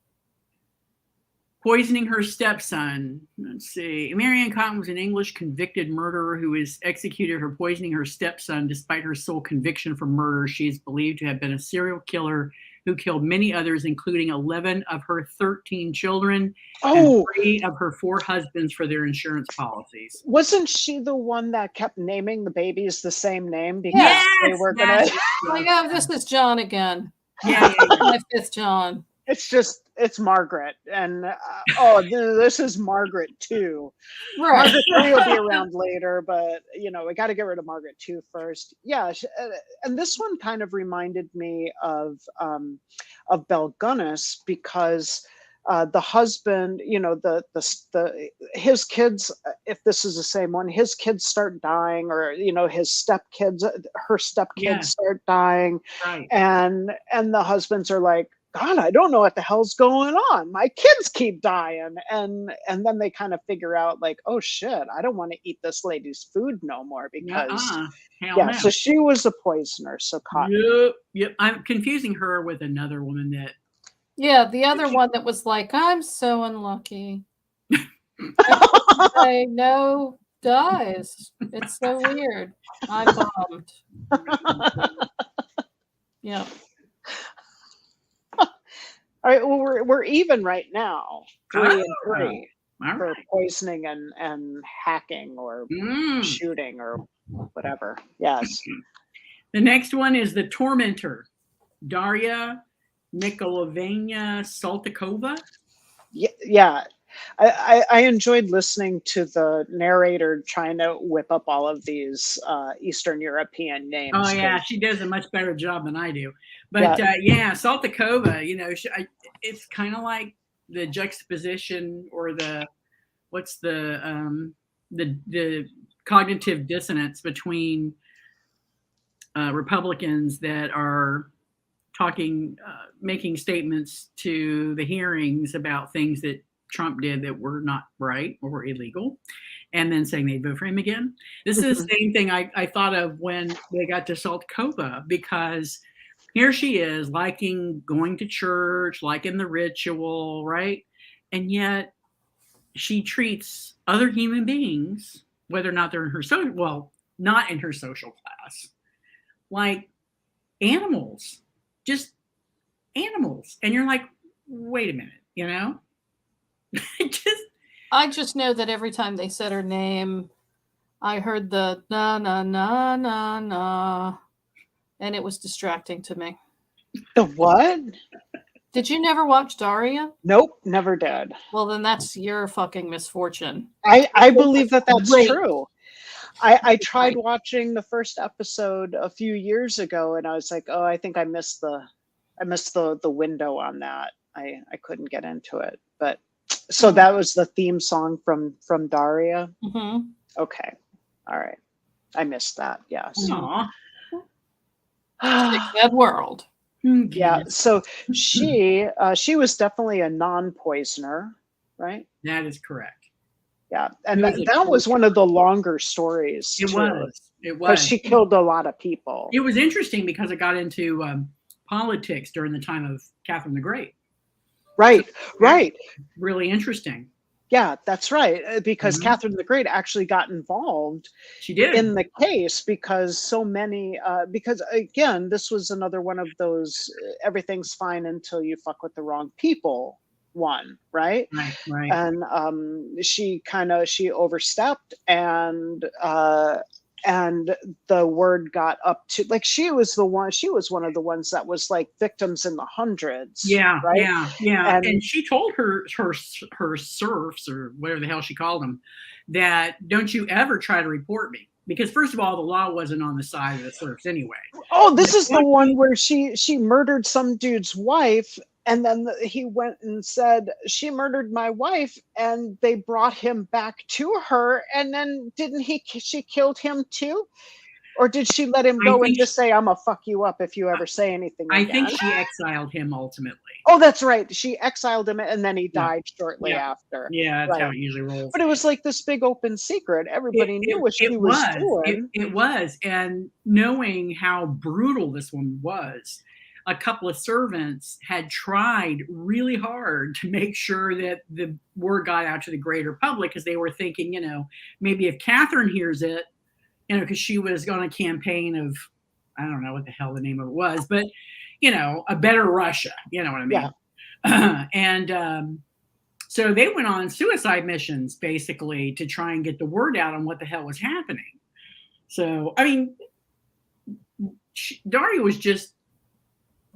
Poisoning her stepson. Let's see. Marion Cotton was an English convicted murderer who was executed for poisoning her stepson. Despite her sole conviction for murder, she is believed to have been a serial killer who killed many others, including 11 of her 13 children and 3 of her 4 husbands for their insurance policies. Wasn't she the one that kept naming the babies the same name because they were gonna? Like, oh, this is John again. Yeah. My 5th John. It's Margaret, and this is Margaret too. Right. Margaret 3 will be around later, but we got to get rid of Margaret 2 first. Yeah, and this one kind of reminded me of Belgunnis because the husband, his kids. If this is the same one, his kids start dying, or his stepkids, her stepkids start dying, right? And the husbands are like, God, I don't know what the hell's going on. My kids keep dying. And then they kind of figure out like, oh shit, I don't want to eat this lady's food no more because no. So she was a poisoner. So Cotton. Yep. I'm confusing her with another woman that. Yeah, the other one that was like, I'm so unlucky. I know dies. It's so weird. I'm bummed. Yeah. All right, well, we're even right now, 3 and 3 for right. poisoning and hacking or shooting or whatever. Yes. The next one is the Tormentor, Daria, Nicolovania, Saltakova. Yeah. I enjoyed listening to the narrator trying to whip up all of these Eastern European names. Oh yeah, she does a much better job than I do. But Saltakova, it's kind of like the juxtaposition or the cognitive dissonance between Republicans that are talking, making statements to the hearings about things that Trump did that were not right or were illegal, and then saying they'd vote for him again. This is the same thing I thought of when they got to Saltakova, because here she is liking going to church, liking the ritual, right? And yet she treats other human beings, whether or not they're in her not in her social class, like animals, just animals. And you're like, wait a minute, I just know that every time they said her name, I heard the na na na na na, and it was distracting to me. The what? Did you never watch Daria? Nope, never did. Well, then that's your fucking misfortune. I believe that's true. I tried watching the first episode a few years ago, and I was like, oh, I think I missed the window on that. I couldn't get into it, but. So that was the theme song from Daria. Mm-hmm. Okay, all right. I missed that. Yes. That world. Yeah. So she was definitely a non-poisoner, right? That is correct. Yeah, and that was one of the longer stories. It was. Because she killed a lot of people. It was interesting because it got into politics during the time of Catherine the Great. Right. Really interesting. Yeah, that's right. Because Catherine the Great actually got involved. She did. In the case because so many, because again, this was another one of those everything's fine until you fuck with the wrong people one, right? Right. And she overstepped and the word got up to like she was one of the ones that was like victims in the hundreds. Yeah, right? Yeah. And she told her serfs or whatever the hell she called them that don't you ever try to report me, because first of all the law wasn't on the side of the serfs anyway. Oh, this is the one where she murdered some dude's wife. And then he went and said, she murdered my wife, and they brought him back to her. And then she killed him too? Or did she let him I go and think just say, "I'm gonna fuck you up if you ever say anything I again"? think she exiled him ultimately. Oh, that's right. She exiled him, and then he Yeah. died shortly Yeah. after. Yeah, that's how Right. it usually rolls. But it was like this big open secret. Everybody knew what she was doing. It was. And knowing how brutal this woman was, a couple of servants had tried really hard to make sure that the word got out to the greater public, because they were thinking, maybe if Catherine hears it, because she was on a campaign of, I don't know what the hell the name of it was, but, a better Russia, you know what I mean? Yeah. And so they went on suicide missions, basically, to try and get the word out on what the hell was happening. So, I mean, Daria was just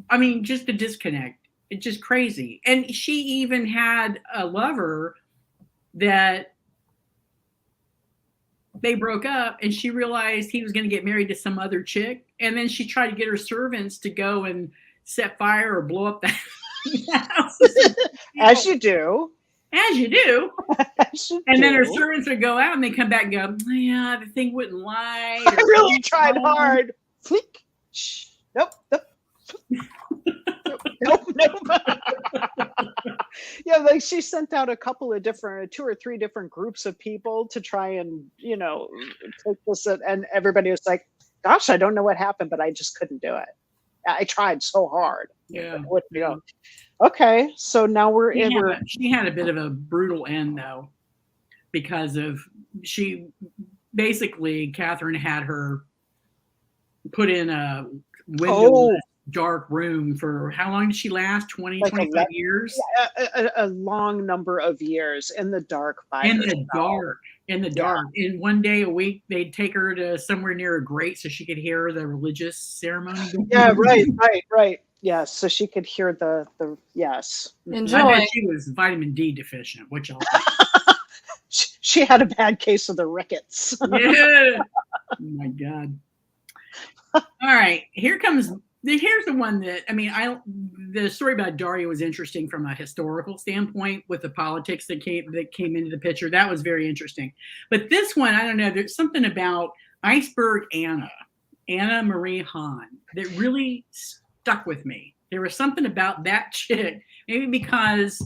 a disconnect. It's just crazy. And she even had a lover that they broke up, and she realized he was going to get married to some other chick. And then she tried to get her servants to go and set fire or blow up the house. As you do. As you do. As you And do. then her servants would go out, and they come back and go, yeah, the thing wouldn't light. I really tried hard. Flick. Nope. Nope. Yeah, like she sent out a couple of different, 2 or 3 different groups of people to try and, take this, and everybody was like, gosh, I don't know what happened, but I just couldn't do it. I tried so hard. Yeah. Okay, so now She had a bit of a brutal end, though, because of Catherine had her put in a windowless, dark room for, how long did she last? 20, like 25 years? a long number of years in the dark. In the dark. And one day a week, they'd take her to somewhere near a grate so she could hear the religious ceremony. Yeah, right. Yes, so she could hear the yes. Enjoy. I bet she was vitamin D deficient, which I'll She had a bad case of the rickets. Yeah. Oh my God. All right, here's the one that, the story about Daria was interesting from a historical standpoint with the politics that came into the picture. That was very interesting. But this one, I don't know, there's something about Iceberg Anna Marie Hahn, that really stuck with me. There was something about that chick, maybe because,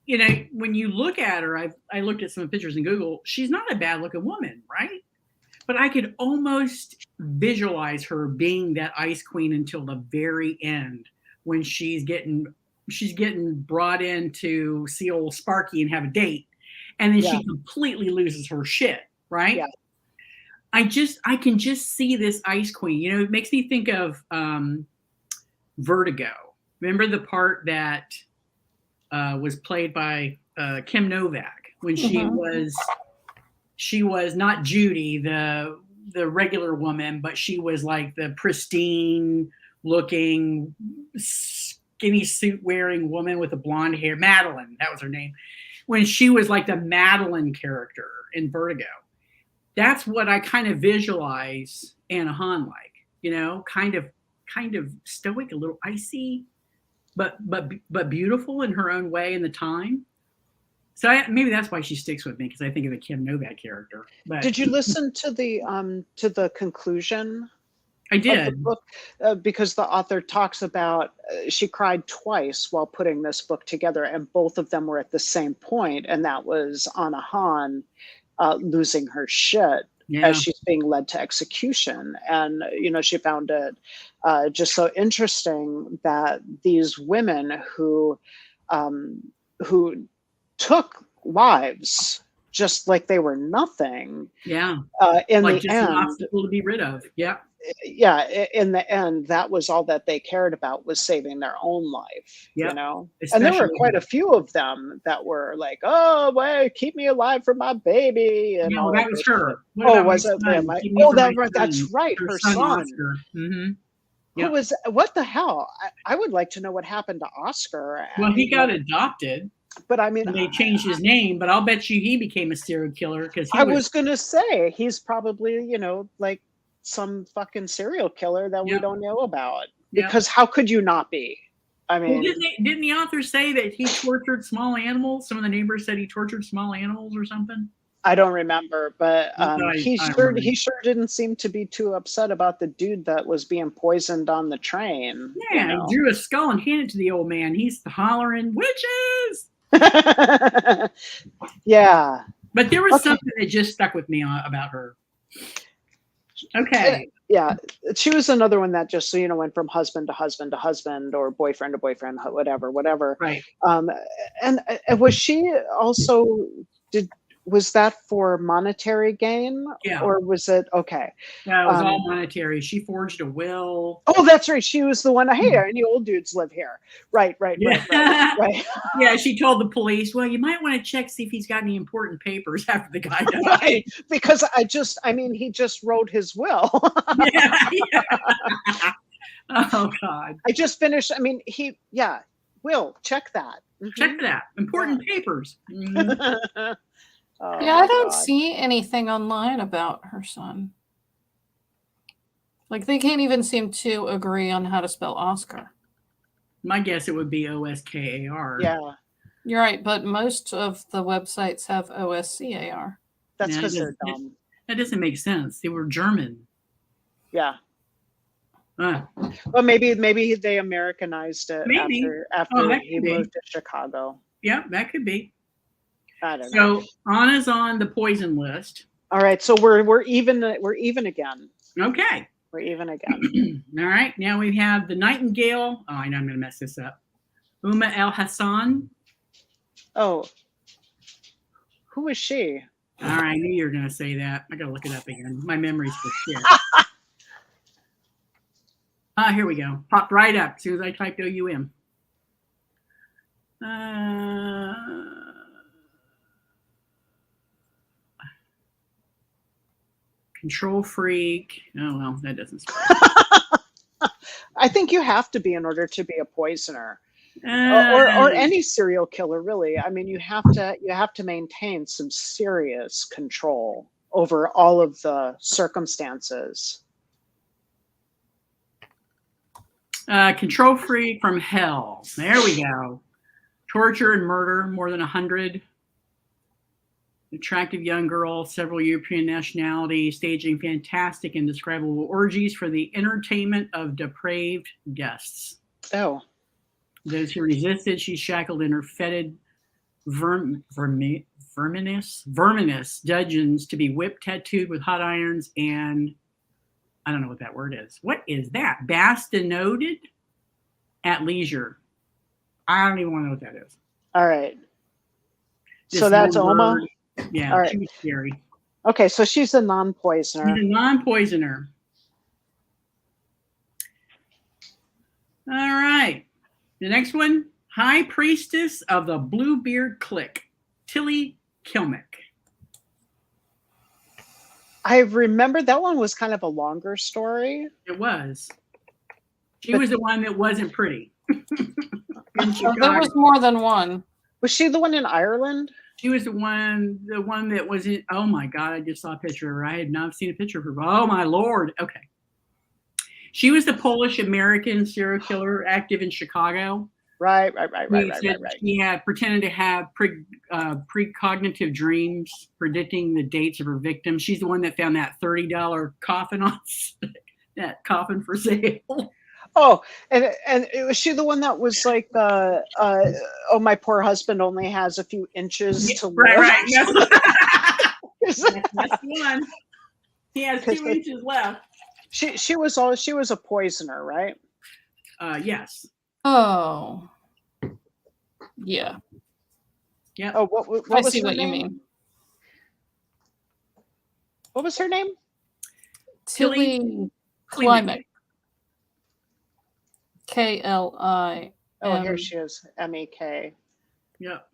when you look at her, I looked at some pictures in Google, she's not a bad looking woman, right? But I could almost visualize her being that ice queen until the very end, when she's getting brought in to see old Sparky and have a date, and then she completely loses her shit, right? Yeah. I can just see this ice queen. It makes me think of Vertigo. Remember the part that was played by Kim Novak when she was not Judy, the regular woman, but she was like the pristine looking, skinny suit wearing woman with the blonde hair. Madeline, that was her name. When she was like the Madeline character in Vertigo. That's what I kind of visualize Anna Hahn like, kind of stoic, a little icy, but beautiful in her own way in the time. So maybe that's why she sticks with me, because I think of the Kim Novak character. But did you listen to the conclusion? I did. Of the book, because the author talks about she cried twice while putting this book together, and both of them were at the same point, and that was Anna Hahn losing her shit as she's being led to execution. And she found it just so interesting that these women who took lives just like they were nothing. Yeah. In like the just end, an obstacle to be rid of. Yeah. Yeah. In the end, that was all that they cared about, was saving their own life. Yep. And there were quite a few of them that were like, "Oh, wait, keep me alive for my baby." And no, that was her. Was it? That's right. Her son. Mm-hmm. Who was? What the hell? I would like to know what happened to Oscar. Well, he got adopted. But I mean, they changed his name, but I'll bet you he became a serial killer, because I was going to say he's probably, like some fucking serial killer that we don't know about. Because how could you not be? I mean, well, didn't the author say that he tortured small animals? Some of the neighbors said he tortured small animals or something. I don't remember, but I remember. he sure didn't seem to be too upset about the dude that was being poisoned on the train. Yeah, he drew a skull and handed it to the old man. He's hollering, witches! Yeah. But there was Okay. something that just stuck with me about her. Okay. Yeah, she was another one that just, so you know, went from husband to husband to husband, or boyfriend to boyfriend, whatever. Right. And was she also, was that for monetary gain? Yeah. Or was it, okay. No, it was all monetary. She forged a will. Oh, that's right. She was the one, hey, any old dudes live here. Right. Yeah, she told the police, well, you might want to check, see if he's got any important papers after the guy died. Right, because he just wrote his will. Yeah. Oh, God. I just finished, will, check that. Check that. Important papers. Mm-hmm. Oh, yeah, I don't see anything online about her son. Like, they can't even seem to agree on how to spell Oscar. My guess it would be Oskar. Yeah. You're right, but most of the websites have Oscar. That's because they're dumb. That doesn't make sense. They were German. Yeah. Well, maybe they Americanized it after he moved to Chicago. Yeah, that could be. I don't know. So Anna's on the poison list. All right, so we're even again. Okay. We're even again. All right, now we have the Nightingale. Oh, I know I'm going to mess this up. Uma El Hassan. Oh, who is she? All right, I knew you were going to say that. I got to look it up again. My memory's for shit. Here we go. Popped right up as soon as I typed OUM. Control freak. Oh, well, that doesn't spell. I think you have to be in order to be a poisoner. Or any serial killer, really. I mean, you have to maintain some serious control over all of the circumstances. Control freak from hell. There we go. Torture and murder, more than 100. Attractive young girl, several European nationalities, staging fantastic and indescribable orgies for the entertainment of depraved guests. Oh. Those who resisted, she shackled in her fetid verminous dungeons to be whipped, tattooed with hot irons, and I don't know what that word is. What is that? Bastinoded at leisure. I don't even want to know what that is. All right. So that's Oma? Yeah, all right. She's scary. Okay, so she's a non-poisoner. She's a non-poisoner. All right. The next one, High Priestess of the Bluebeard Clique, Tilly Kilmeck. I remember that one was kind of a longer story. It was. She was the one that wasn't pretty. There was more than one. Was she the one in Ireland? She was the one that was in. Oh my God! I just saw a picture of her. I had not seen a picture of her. Oh my Lord! Okay. She was the Polish American serial killer active in Chicago. Right. She had pretended to have precognitive dreams, predicting the dates of her victims. She's the one that found that $30 coffin on that coffin for sale. Oh, and was she the one that was like, oh, my poor husband only has a few inches to live? Right. That's the one. He has 2 inches left. She was a poisoner, right? Yes. Oh. Yeah. Yeah. Oh, what I was see her what name? you mean. What was her name? Tilly Klimek. K-L-I. Oh, here she is. M-E-K. Yep.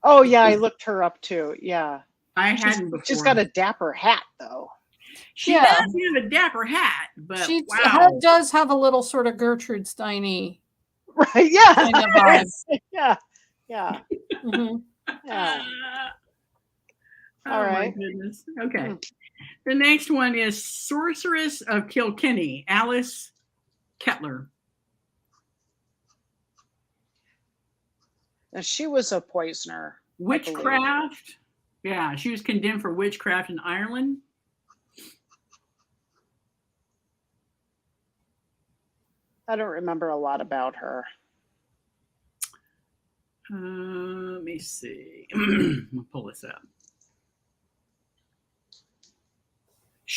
Oh, yeah, I looked her up too. Yeah. I hadn't before. She's got a dapper hat, though. She does have a dapper hat, but she wow. does have a little sort of Gertrude Steiny. Right, yeah. Kind of vibe. Yeah. Mm-hmm. Yeah. All right. My goodness. Okay. The next one is Sorceress of Kilkenny, Alice Ketler. And she was a poisoner. Witchcraft, Yeah, she was condemned for witchcraft in Ireland. I don't remember a lot about her. Let me see. I'm gonna pull this up.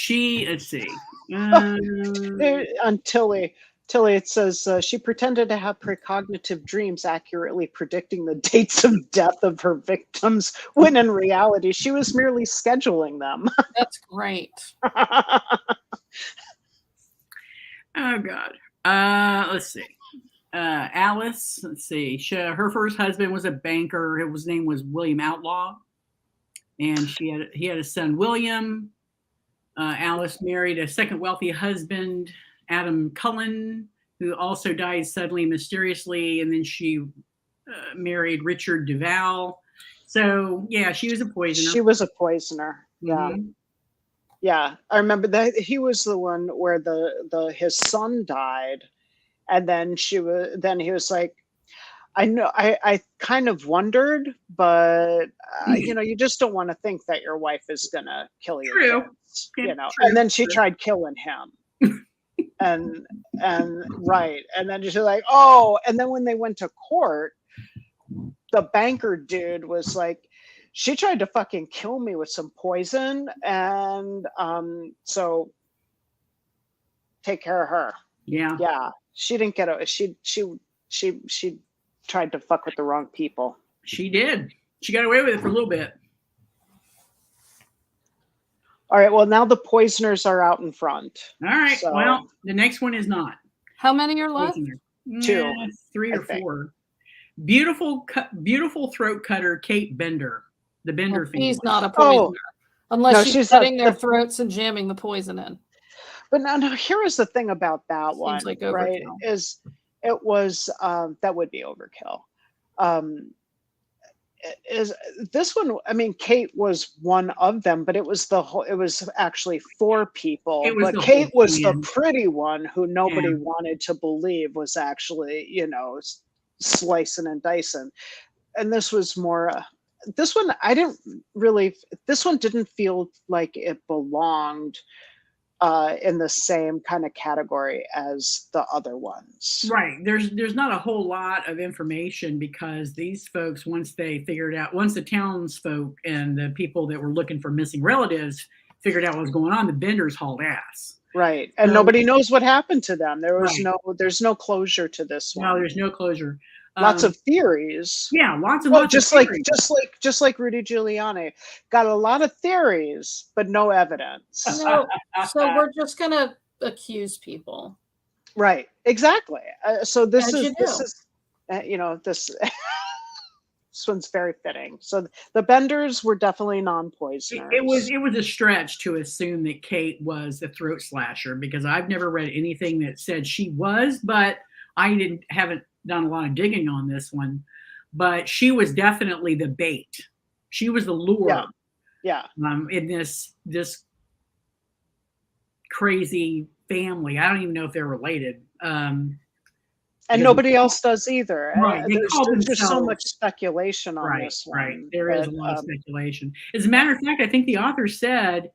Let's see. On Tilly, it says she pretended to have precognitive dreams accurately predicting the dates of death of her victims, when in reality she was merely scheduling them. That's great. Oh God. Let's see. Alice. Let's see. Her first husband was a banker. His name was William Outlaw, and he had a son William. Alice married a second wealthy husband, Adam Cullen, who also died suddenly and mysteriously, and then she married Richard Duval. So yeah, she was a poisoner. She was a poisoner. Yeah. Mm-hmm. Yeah, I remember that he was the one where his son died, and then he was like, I know, I kind of wondered, but you just don't want to think that your wife is gonna kill your kids, True. And then she tried killing him, and right, and then she's like, oh, and then when they went to court, the banker dude was like, she tried to fucking kill me with some poison, and so take care of her. Yeah, she didn't get it. She tried to fuck with the wrong people. She did. She got away with it for a little bit. All right, well, now the poisoners are out in front. All right, so, well, the next one is not. How many are left? 2. 3 or 4. Beautiful throat cutter Kate Bender. The Bender family. She's not a poisoner. Unless she's cutting their throats and jamming the poison in. But no, here is the thing about that one, like right? Is it was that would be overkill. Is this one? I mean, Kate was one of them, but it was it was actually 4 people. But Kate was the pretty one who nobody wanted to believe was actually, slicing and dicing. And this was more. This one this one didn't feel like it belonged in the same kind of category as the other ones. Right. There's not a whole lot of information, because these folks, once the townsfolk and the people that were looking for missing relatives figured out what was going on, the Benders hauled ass. Right. And nobody knows what happened to them. There's no closure to this one. No, there's no closure. Lots of theories. Yeah, lots of just like Rudy Giuliani, got a lot of theories, but no evidence. No, so we're just gonna accuse people. Right. Exactly. So this is this one's very fitting. So the Benders were definitely non-poisoners. It was a stretch to assume that Kate was the throat slasher, because I've never read anything that said she was, but I haven't done a lot of digging on this one, but she was definitely the bait. She was the lure. Yeah. In this crazy family. I don't even know if they're related. And nobody else does either. Right. There's so much speculation on this one. Right. There is a lot of speculation. As a matter of fact, I think the author said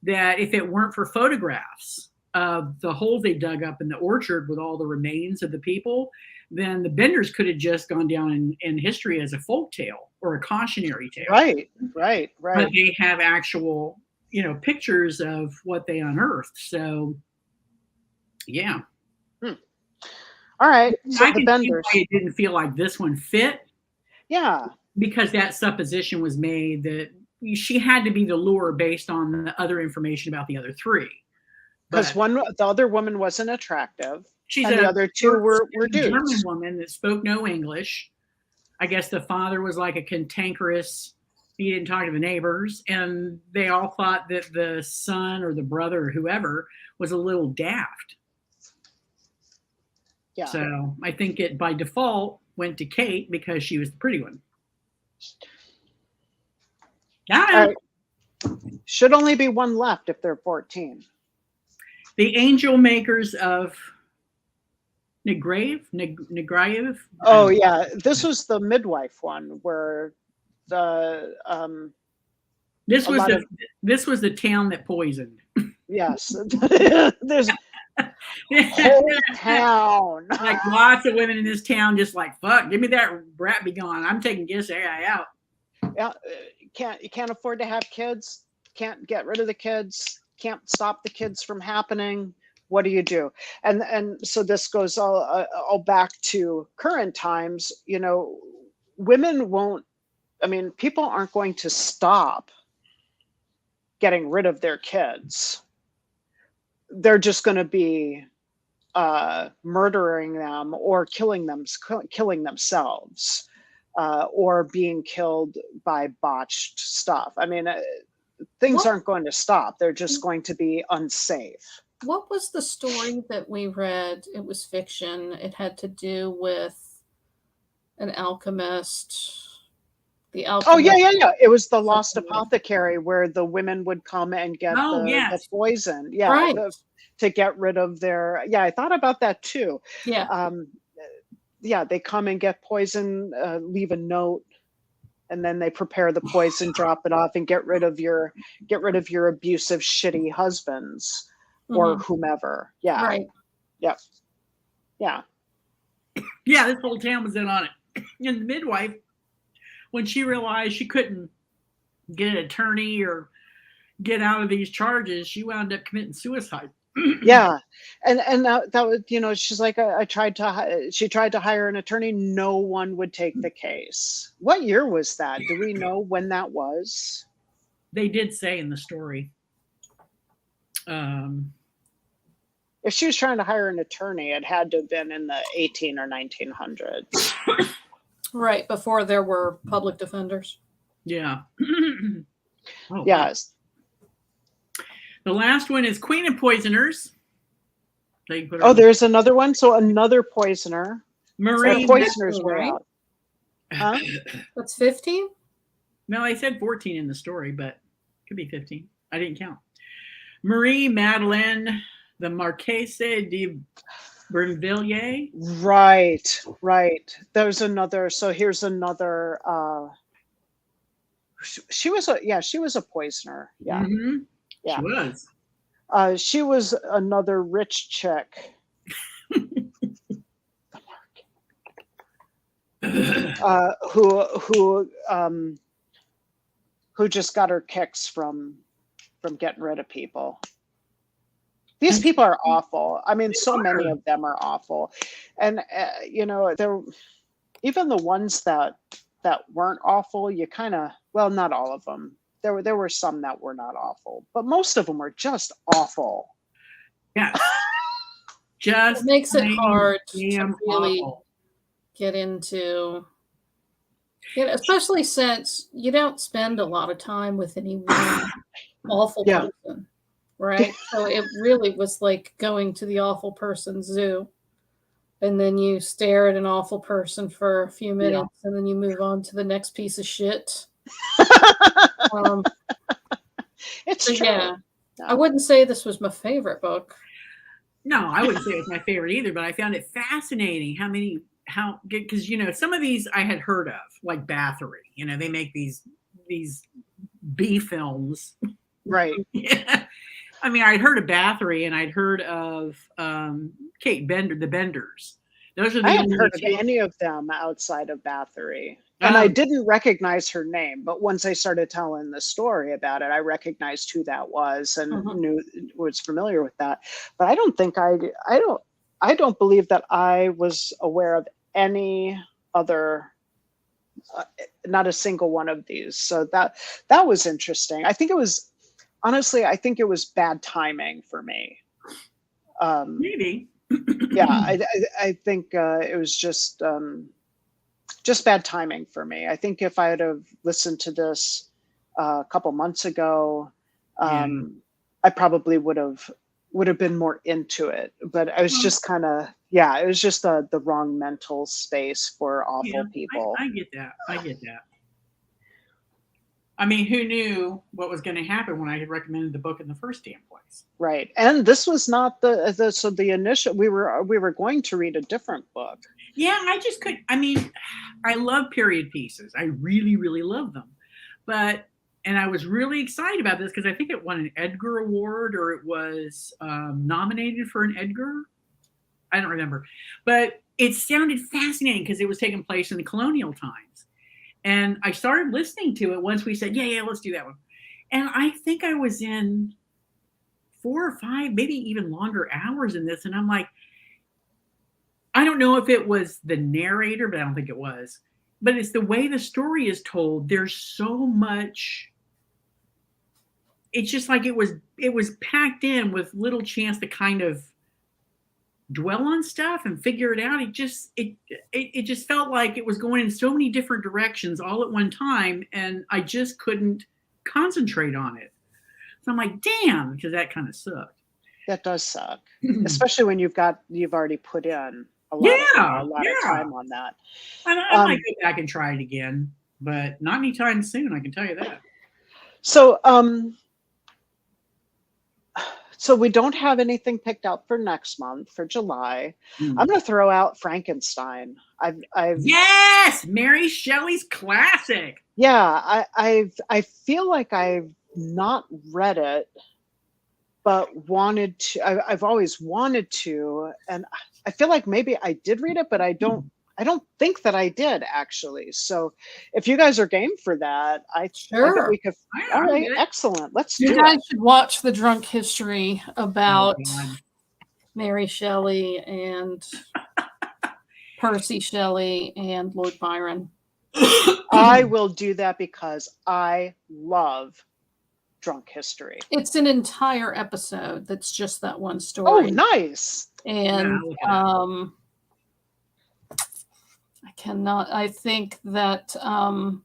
that if it weren't for photographs of the hole they dug up in the orchard with all the remains of the people, then the Benders could have just gone down in history as a folk tale or a cautionary tale. Right. But they have actual, pictures of what they unearthed. So, yeah. All right. So I the can Benders. see why it didn't feel like this one fit. Yeah. Because that supposition was made that she had to be the lure based on the other information about the other 3. Because the other woman wasn't attractive. And the other 2 were dudes. German woman that spoke no English. I guess the father was like a cantankerous. He didn't talk to the neighbors, and they all thought that the son or the brother or whoever was a little daft. Yeah. So I think it by default went to Kate because she was the pretty one. Right. Should only be 1 left if they're 14. The angel makers of Negraev. Oh yeah, this was the midwife one where the This A was lot the of this was the town that poisoned. yes. There's whole town. Like lots of women in this town just like, fuck, give me that brat, be gone. I'm taking this AI out. Yeah, you can't afford to have kids, can't get rid of the kids, can't stop the kids from happening. What do you do? And so this goes all back to current times. You know, women won't. I mean, people aren't going to stop getting rid of their kids. They're just going to be murdering them or killing themselves. Or being killed by botched stuff. I mean, things aren't going to stop. They're just going to be unsafe. What was the story that we read? It was fiction. It had to do with an alchemist. The alchemist. Oh, yeah. It was the Lost Apothecary, where the women would come and get the poison. Yeah, right. To get rid of their. Yeah, I thought about that too. Yeah. Yeah, they come and get poison, leave a note, and then they prepare the poison, drop it off, and get rid of your abusive, shitty husbands or whomever. Yeah. Right. Yep. Yeah. Yeah, this whole town was in on it. And the midwife, when she realized she couldn't get an attorney or get out of these charges, she wound up committing suicide. Yeah, and that was, you know, she's like, she tried to hire an attorney. No one would take the case. What year was that? Do we know when that was? They did say in the story. If she was trying to hire an attorney, it had to have been in the 18 or 1900s. Right, before there were public defenders. Yeah. Yes. The last one is Queen of Poisoners. There's another one. So another poisoner. Marie. Poisoners were out. Huh? That's 15? No, I said 14 in the story, but it could be 15. I didn't count. Marie Madeleine, the Marquise de Brinvilliers. Right. There's another. So here's another. She was a poisoner. Yeah. Mm-hmm. Yeah. She was. She was another rich chick. Who just got her kicks from getting rid of people. These people are awful. I mean, so many of them are awful, and you know, they're even the ones that weren't awful. You kind of, well, not all of them. There were some that were not awful, but most of them were just awful. Yeah, just it makes it hard to really awful. Get into. Especially since you don't spend a lot of time with any one awful person, right? So it really was like going to the awful person zoo, and then you stare at an awful person for a few minutes, and then you move on to the next piece of shit. It's true. Yeah, I wouldn't say this was my favorite book. No, I wouldn't say it was my favorite either, but I found it fascinating because you know, some of these I had heard of, like Bathory. You know, they make these B films, right? Yeah. I mean, I'd heard of Bathory and I'd heard of Kate Bender, the Benders. Those are I hadn't heard of any of them outside of Bathory. And I didn't recognize her name, but once I started telling the story about it, I recognized who that was and was familiar with that. But I don't think I don't believe that I was aware of any other, not a single one of these. So that was interesting. I think it was bad timing for me. Maybe. Yeah, I think it was just bad timing for me. I think if I had have listened to this a couple months ago, I probably would have been more into it. But I was just kind of, it was just the wrong mental space for awful people. I get that. I mean, who knew what was going to happen when I had recommended the book in the first damn place? Right. And this was not the initial, we were going to read a different book. Yeah, I just couldn't. I mean, I love period pieces. I really, really love them. But and I was really excited about this because I think it won an Edgar Award or it was nominated for an Edgar. I don't remember, but it sounded fascinating because it was taking place in the colonial times. And I started listening to it once we said, yeah, let's do that one. And I think I was in 4 or 5, maybe even longer hours in this. And I'm like, I don't know if it was the narrator, but I don't think it was. But it's the way the story is told. There's so much. It's just like it was packed in with little chance to kind of dwell on stuff and figure it out. It just felt like it was going in so many different directions all at one time, and I just couldn't concentrate on it. So I'm like, damn, because that kind of sucked. That does suck, especially when you've already put in a lot of time on that. I might go back and try it again, but not anytime soon. I can tell you that. So we don't have anything picked out for next month, for July. I'm going to throw out Frankenstein. Yes, Mary Shelley's classic. Yeah, I feel like I've not read it, but wanted to. I've always wanted to, and I feel like maybe I did read it, but I don't think that I did actually. So if you guys are game for that, I think we could. All right, excellent. Let's do it. You guys should watch the Drunk History about Mary Shelley and Percy Shelley and Lord Byron. I will do that because I love Drunk History. It's an entire episode that's just that one story. Oh, nice. And I think that I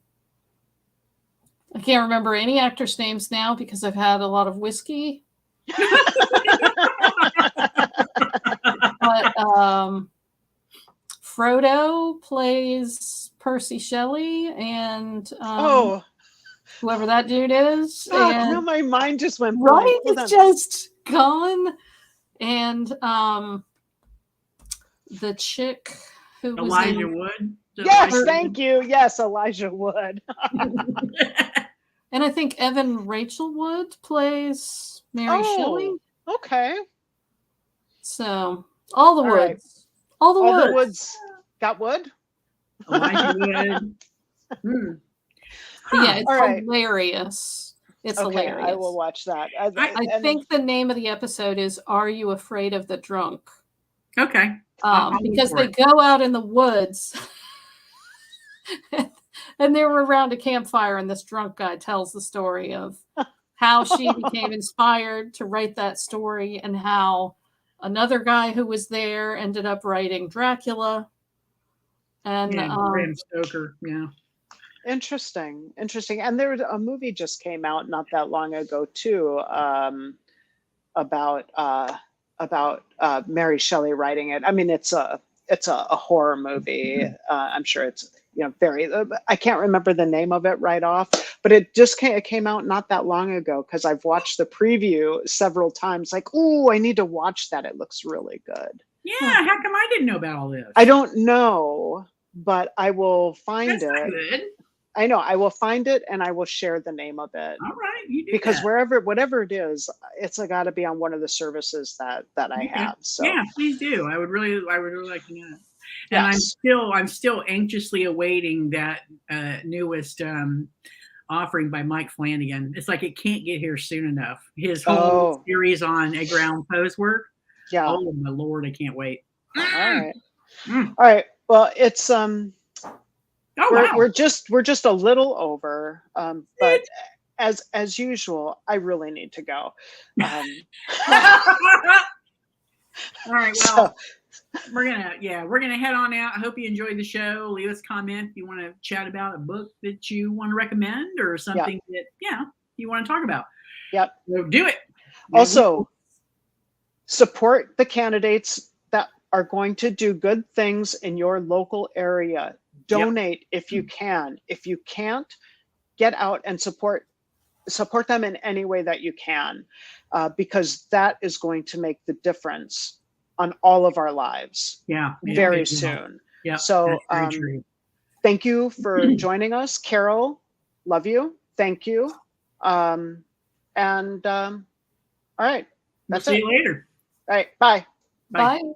can't remember any actors' names now because I've had a lot of whiskey. But Frodo plays Percy Shelley and whoever that dude is. And no, my mind just went right. blank. It's just gone. And the chick who was Elijah Wood. Yes, thank you. Yes, Elijah Wood. And I think Evan Rachel Wood plays Mary Shelley. Okay. So all the Woods. Right. All the All the Woods got wood? Elijah Wood. Yeah, it's hilarious. It's hilarious. I will watch that. I think the name of the episode is "Are You Afraid of the Drunk?" Okay. Because they go out in the woods and they were around a campfire, and this drunk guy tells the story of how she became inspired to write that story and how another guy who was there ended up writing Dracula. And Bram Stoker, Interesting. And there was a movie just came out not that long ago too, about Mary Shelley writing it. I mean, it's a horror movie. I'm sure it's very. I can't remember the name of it right off, but it came out not that long ago because I've watched the preview several times. Like, I need to watch that. It looks really good. Yeah, how come I didn't know about all this? I don't know, but I will find That's it. not good. I know. I will find it and I will share the name of it. All right, you do because that. whatever it is, it's got to be on one of the services that I have. So yeah, please do. I would really like to know. And I'm still anxiously awaiting that newest offering by Mike Flanagan. It's like it can't get here soon enough. His whole series on Edgar Allan Poe's work. Yeah. Oh my Lord, I can't wait. All right. All right. Well, it's we're just a little over, but as usual, I really need to go. All right. Well, we're gonna head on out. I hope you enjoyed the show. Leave us a comment if you want to chat about a book that you want to recommend or something that you want to talk about. Yep. So do it. Also, support the candidates that are going to do good things in your local area. Donate if you can. If you can't, get out and support them in any way that you can, because that is going to make the difference on all of our lives. Very soon. Yeah. So thank you for joining us. Carol, love you. Thank you. All right. We'll That's see it. you later. All right. Bye. Bye. Bye.